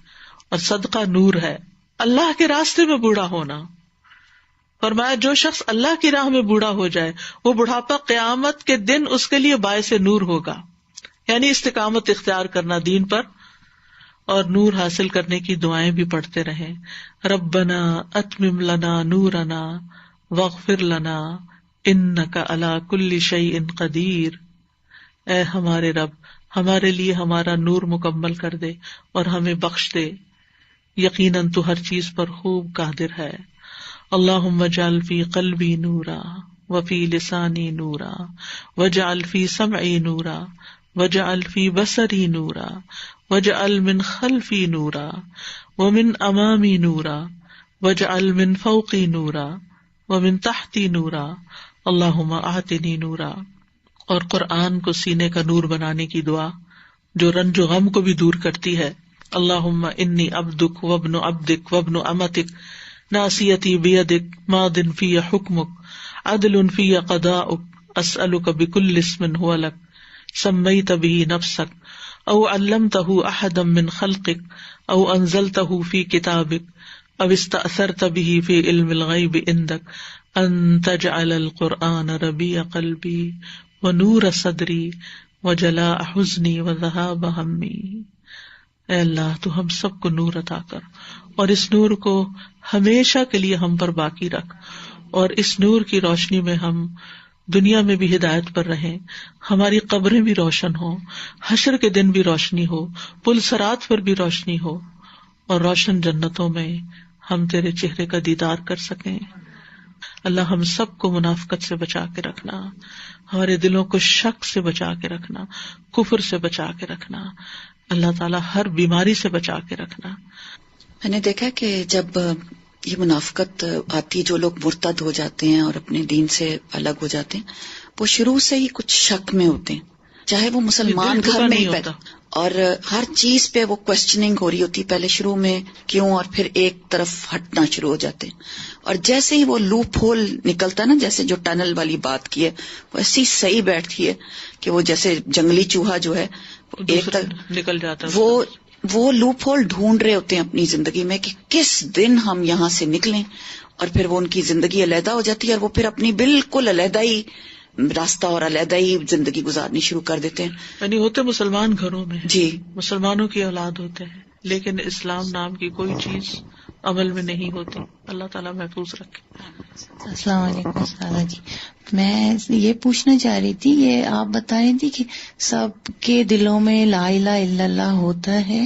اور صدقہ نور ہے. اللہ کے راستے میں بوڑھا ہونا. فرمایا جو شخص اللہ کی راہ میں بوڑھا ہو جائے وہ بڑھاپا قیامت کے دن اس کے لیے باعث نور ہوگا. یعنی استقامت اختیار کرنا دین پر اور نور حاصل کرنے کی دعائیں بھی پڑھتے رہیں. ربنا اتمم لنا نورنا واغفر لنا انک علی کل شیء قدیر. اے ہمارے رب، ہمارے لیے ہمارا نور مکمل کر دے اور ہمیں بخش دے، یقیناً تو ہر چیز پر خوب قادر ہے. اللہم اجعل فی قلبی نورا وفی لسانی نورا واجعل فی سمعی نورا واجعل فی بصری نورا واجعل من خلفی نورا ومن امامی نورا واجعل من فوقی نورا ومن تحتی نورا اللہم اعطنی نورا. اور قرآن کو سینے کا نور بنانے کی دعا جو رنج و غم کو بھی دور کرتی ہے. اللہم انی عبدک وابن عبدک وابن امتک ناصیتی بیدک ماض فی حکمک عدل فی قضاؤک اسألک بکل اسم هو لک سمیت به نفسک او علمتہ احدا من خلقک او انزلتہ فی کتابک او استأثرت به فی علم الغیب عندک ان تجعل القرآن ربیع قلبی ونور صدری وجلاء حزنی وذہاب ہمی. اے اللہ تو ہم سب کو نور عطا کر اور اس نور کو ہمیشہ کے لیے ہم پر باقی رکھ، اور اس نور کی روشنی میں ہم دنیا میں بھی ہدایت پر رہیں، ہماری قبریں بھی روشن ہوں، حشر کے دن بھی روشنی ہو، پل صراط پر بھی روشنی ہو، اور روشن جنتوں میں ہم تیرے چہرے کا دیدار کر سکیں. اللہ ہم سب کو منافقت سے بچا کے رکھنا، ہمارے دلوں کو شک سے بچا کے رکھنا، کفر سے بچا کے رکھنا، اللہ تعالیٰ ہر بیماری سے بچا کے رکھنا. میں نے دیکھا کہ جب یہ منافقت آتی، جو لوگ مرتد ہو جاتے ہیں اور اپنے دین سے الگ ہو جاتے ہیں، وہ شروع سے ہی کچھ شک میں ہوتے ہیں، چاہے وہ مسلمان گھر میں ہی پیدا، اور ہر چیز پہ وہ کوشچننگ ہو رہی ہوتی، پہلے شروع میں کیوں، اور پھر ایک طرف ہٹنا شروع ہو جاتے ہیں. اور جیسے ہی وہ لوپ ہول نکلتا ہے نا، جیسے جو ٹنل والی بات کی ہے وہ ایسی صحیح بیٹھتی ہے کہ وہ جیسے جنگلی چوہا جو ہے ایک تک نکل جاتا ہے، وہ لوپ ہول ڈھونڈ رہے ہوتے ہیں اپنی زندگی میں کہ کس دن ہم یہاں سے نکلیں، اور پھر وہ ان کی زندگی علیحدہ ہو جاتی ہے اور وہ پھر اپنی بالکل علیحدہ ہی راستہ اور علیحدہ ہی زندگی گزارنی شروع کر دیتے ہیں. یعنی ہوتے مسلمان گھروں میں جی، مسلمانوں کی اولاد ہوتے ہیں، لیکن اسلام نام کی کوئی چیز عمل میں نہیں ہوتی. اللہ تعالیٰ محفوظ رکھے. السلام علیکم سادہ جی، میں یہ پوچھنا چاہ رہی تھی، یہ آپ بتا رہی تھی کہ سب کے دلوں میں لا الہ الا اللہ ہوتا ہے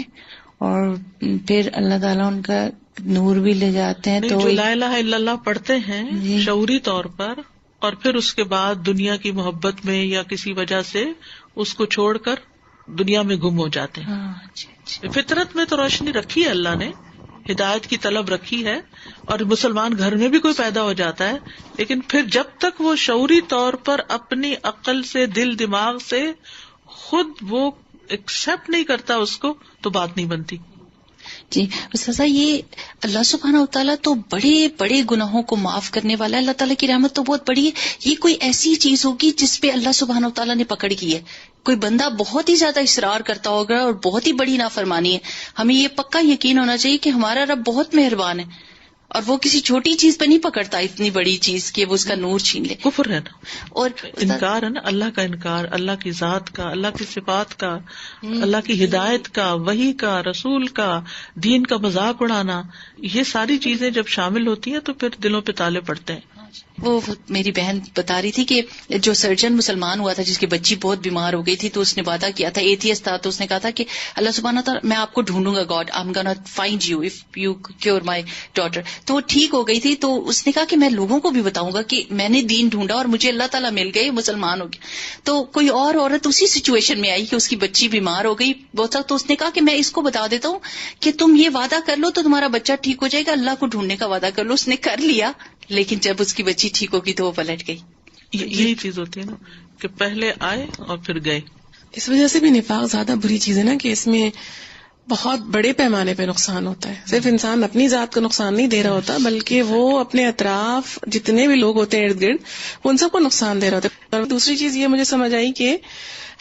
اور پھر اللہ تعالیٰ ان کا نور بھی لے جاتے ہیں. تو جو لا الہ الا اللہ پڑھتے ہیں شعوری طور پر، اور پھر اس کے بعد دنیا کی محبت میں یا کسی وجہ سے اس کو چھوڑ کر دنیا میں گم ہو جاتے ہیں. فطرت میں تو روشنی رکھی ہے اللہ نے، ہدایت کی طلب رکھی ہے، اور مسلمان گھر میں بھی کوئی پیدا ہو جاتا ہے، لیکن پھر جب تک وہ شعوری طور پر اپنی عقل سے، دل دماغ سے خود وہ ایکسپٹ نہیں کرتا اس کو، تو بات نہیں بنتی. جی استاذہ، یہ اللہ سبحانہ و تعالیٰ تو بڑے بڑے گناہوں کو معاف کرنے والا ہے. اللہ تعالیٰ کی رحمت تو بہت بڑی ہے. یہ کوئی ایسی چیز ہوگی جس پہ اللہ سبحانہ و تعالیٰ نے پکڑ کی ہے. کوئی بندہ بہت ہی زیادہ اصرار کرتا ہوگا اور بہت ہی بڑی نافرمانی ہے. ہمیں یہ پکا یقین ہونا چاہیے کہ ہمارا رب بہت مہربان ہے، اور وہ کسی چھوٹی چیز پہ نہیں پکڑتا اتنی بڑی چیز کہ وہ اس کا نور چھین لے. کفر ہے نا، اور انکار ہے نا، اللہ کا انکار، اللہ کی ذات کا، اللہ کی صفات کا، اللہ کی ہدایت کا، وحی کا، رسول کا، دین کا مذاق اڑانا، یہ ساری چیزیں جب شامل ہوتی ہیں تو پھر دلوں پہ تالے پڑتے ہیں. وہ میری بہن بتا رہی تھی کہ جو سرجن مسلمان ہوا تھا جس کی بچی بہت بیمار ہو گئی تھی، تو اس نے وعدہ کیا تھا، ایتھیسٹ تھا، تو اس نے کہا تھا کہ اللہ سبحانہ تعالیٰ میں آپ کو ڈھونڈوں گا، God I am gonna find you if you cure my daughter. تو وہ ٹھیک ہو گئی تھی، تو اس نے کہا کہ میں لوگوں کو بھی بتاؤں گا کہ میں نے دین ڈھونڈا اور مجھے اللہ تعالیٰ مل گئے، مسلمان ہو گیا. تو کوئی اور عورت اسی سچویشن میں آئی کہ اس کی بچی بیمار ہو گئی بہت سخت، تو اس نے کہا کہ میں اس کو بتا دیتا ہوں کہ تم یہ وعدہ کر لو تو تمہارا بچہ ٹھیک ہو جائے گا، اللہ کو ڈھونڈنے کا وعدہ کر لو. اس نے کر لیا، لیکن جب اس کی بچی ٹھیک ہوگی تو وہ پلٹ گئی. یہی چیز ہوتی ہے نا کہ پہلے آئے اور پھر گئے. اس وجہ سے بھی نفاق زیادہ بری چیز ہے نا کہ اس میں بہت بڑے پیمانے پہ نقصان ہوتا ہے. صرف انسان اپنی ذات کو نقصان نہیں دے رہا ہوتا، بلکہ وہ اپنے اطراف جتنے بھی لوگ ہوتے ہیں ارد گرد ان سب کو نقصان دے رہا ہوتا ہے. اور دوسری چیز یہ مجھے سمجھ آئی کہ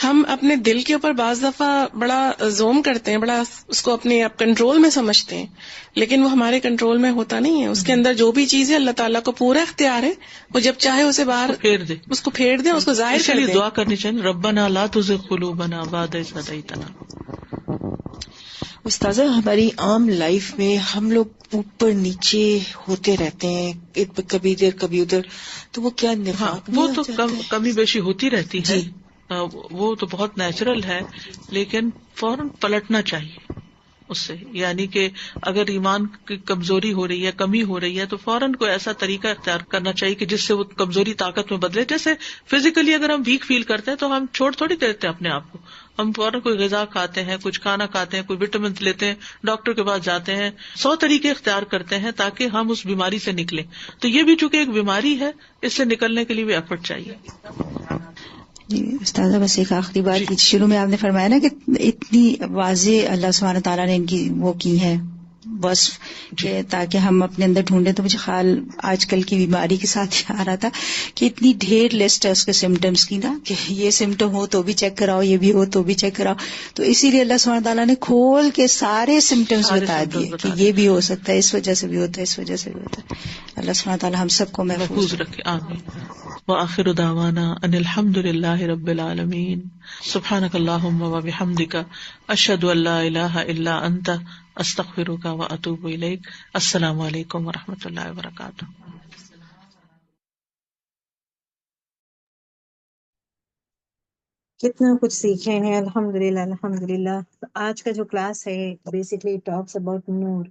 ہم اپنے دل کے اوپر بعض دفعہ بڑا زوم کرتے ہیں، بڑا اس کو اپنے کنٹرول میں سمجھتے ہیں، لیکن وہ ہمارے کنٹرول میں ہوتا نہیں ہے. اس کے اندر جو بھی چیز ہے اللہ تعالیٰ کو پورا اختیار ہے، وہ جب چاہے اسے باہر پھیر دے، اس کو پھیر دیں، اس کو ظاہر اسی کر لیے دیں. دعا کرنی چاہیے، ربنا لا تزغ قلوبنا بعد اذ ہدیتنا. استاذہ، ہماری عام لائف میں ہم لوگ اوپر نیچے ہوتے رہتے ہیں، کبھی ادھر کبھی ادھر، تو وہ کیا ہاں نفاق میں وہ آ تو جاتا ہے؟ کمی بیشی ہوتی رہتی ہے، جی. وہ تو بہت نیچرل ہے، لیکن فوراً پلٹنا چاہیے اس سے. یعنی کہ اگر ایمان کی کمزوری ہو رہی ہے، کمی ہو رہی ہے، تو فوراً کوئی ایسا طریقہ اختیار کرنا چاہیے کہ جس سے وہ کمزوری طاقت میں بدلے. جیسے فزیکلی اگر ہم ویک فیل کرتے ہیں تو ہم چھوڑ تھوڑی دیتے ہیں اپنے آپ کو، ہم فوراً کوئی غذا کھاتے ہیں، کچھ کھانا کھاتے ہیں، کوئی وٹامنس لیتے ہیں، ڈاکٹر کے پاس جاتے ہیں، 100 طریقے اختیار کرتے ہیں تاکہ ہم اس بیماری سے نکلیں. تو یہ بھی چونکہ ایک بیماری ہے، اس سے نکلنے کے لیے بھی ایفرٹ چاہیے. جی استاذہ، بس ایک آخری بات، شروع میں آپ نے فرمایا نا کہ اتنی واضح اللہ سبحانہ تعالیٰ نے ان کی وہ کی ہے وصف کہ تاکہ ہم اپنے اندر ڈھونڈیں. تو مجھے خیال آج کل کی بیماری کے ساتھ یہ آ رہا تھا کہ اتنی ڈھیر لسٹ ہے اس کے سمٹمز کی نا، کہ یہ سمٹم ہو تو بھی چیک کراؤ، یہ بھی ہو تو بھی چیک کراؤ. تو اسی لیے اللہ سبحانہ تعالیٰ نے کھول کے سارے سمٹمز بتا دیے کہ یہ بھی ہو سکتا ہے، اس وجہ سے بھی ہوتا ہے، اس وجہ سے بھی ہوتا ہے. اللہ سبحانہ تعالیٰ ہم سب کو محفوظ رکھے. آمین. وآخر دعوانا ان الحمد للہ رب العالمین. سبحانک اللہم وبحمدک، اشہد ان لا الہ الا انت، استغفرک واتوب الیک. السلام علیکم ورحمۃ اللہ وبرکاتہ. کتنا کچھ سیکھے ہیں، الحمدللہ الحمدللہ. آج کا جو کلاس ہے basically talks about Noor,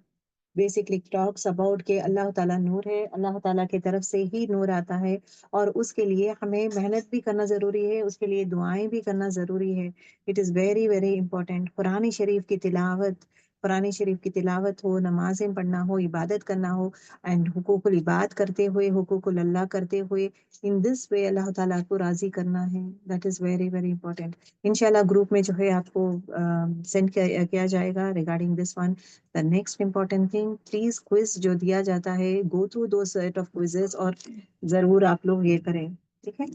basically talks about کہ اللہ تعالیٰ نور ہے، اللہ تعالیٰ کی طرف سے ہی نور آتا ہے، اور اس کے لیے ہمیں محنت بھی کرنا ضروری ہے، اس کے لیے دعائیں بھی کرنا ضروری ہے. It is very very important. قرآن شریف کی تلاوت، قرآن شریف کی تلاوت ہو، نمازیں پڑھنا ہو، عبادت کرنا ہو، اینڈ حقوق العباد کرتے ہوئے، حقوق اللہ کرتے ہوئے، ان دس وے اللہ تعالیٰ کو راضی کرنا ہے. That is very very important. انشاءاللہ گروپ میں جو ہے آپ کو سینڈ کیا جائے گا regarding this one. The next important thing, please quiz جو دیا جاتا ہے, go through those set of quizzes اور ضرور آپ لوگ یہ کریں. ٹھیک ہے،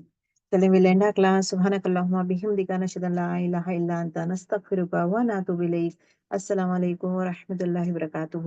چلیں وی لینڈ کلاس. سبحانک اللہم بحمدک، نشہد ان لا الہ الا انت، نستغفرک ونتوب الیک. السلام علیکم ورحمۃ اللہ وبرکاتہ.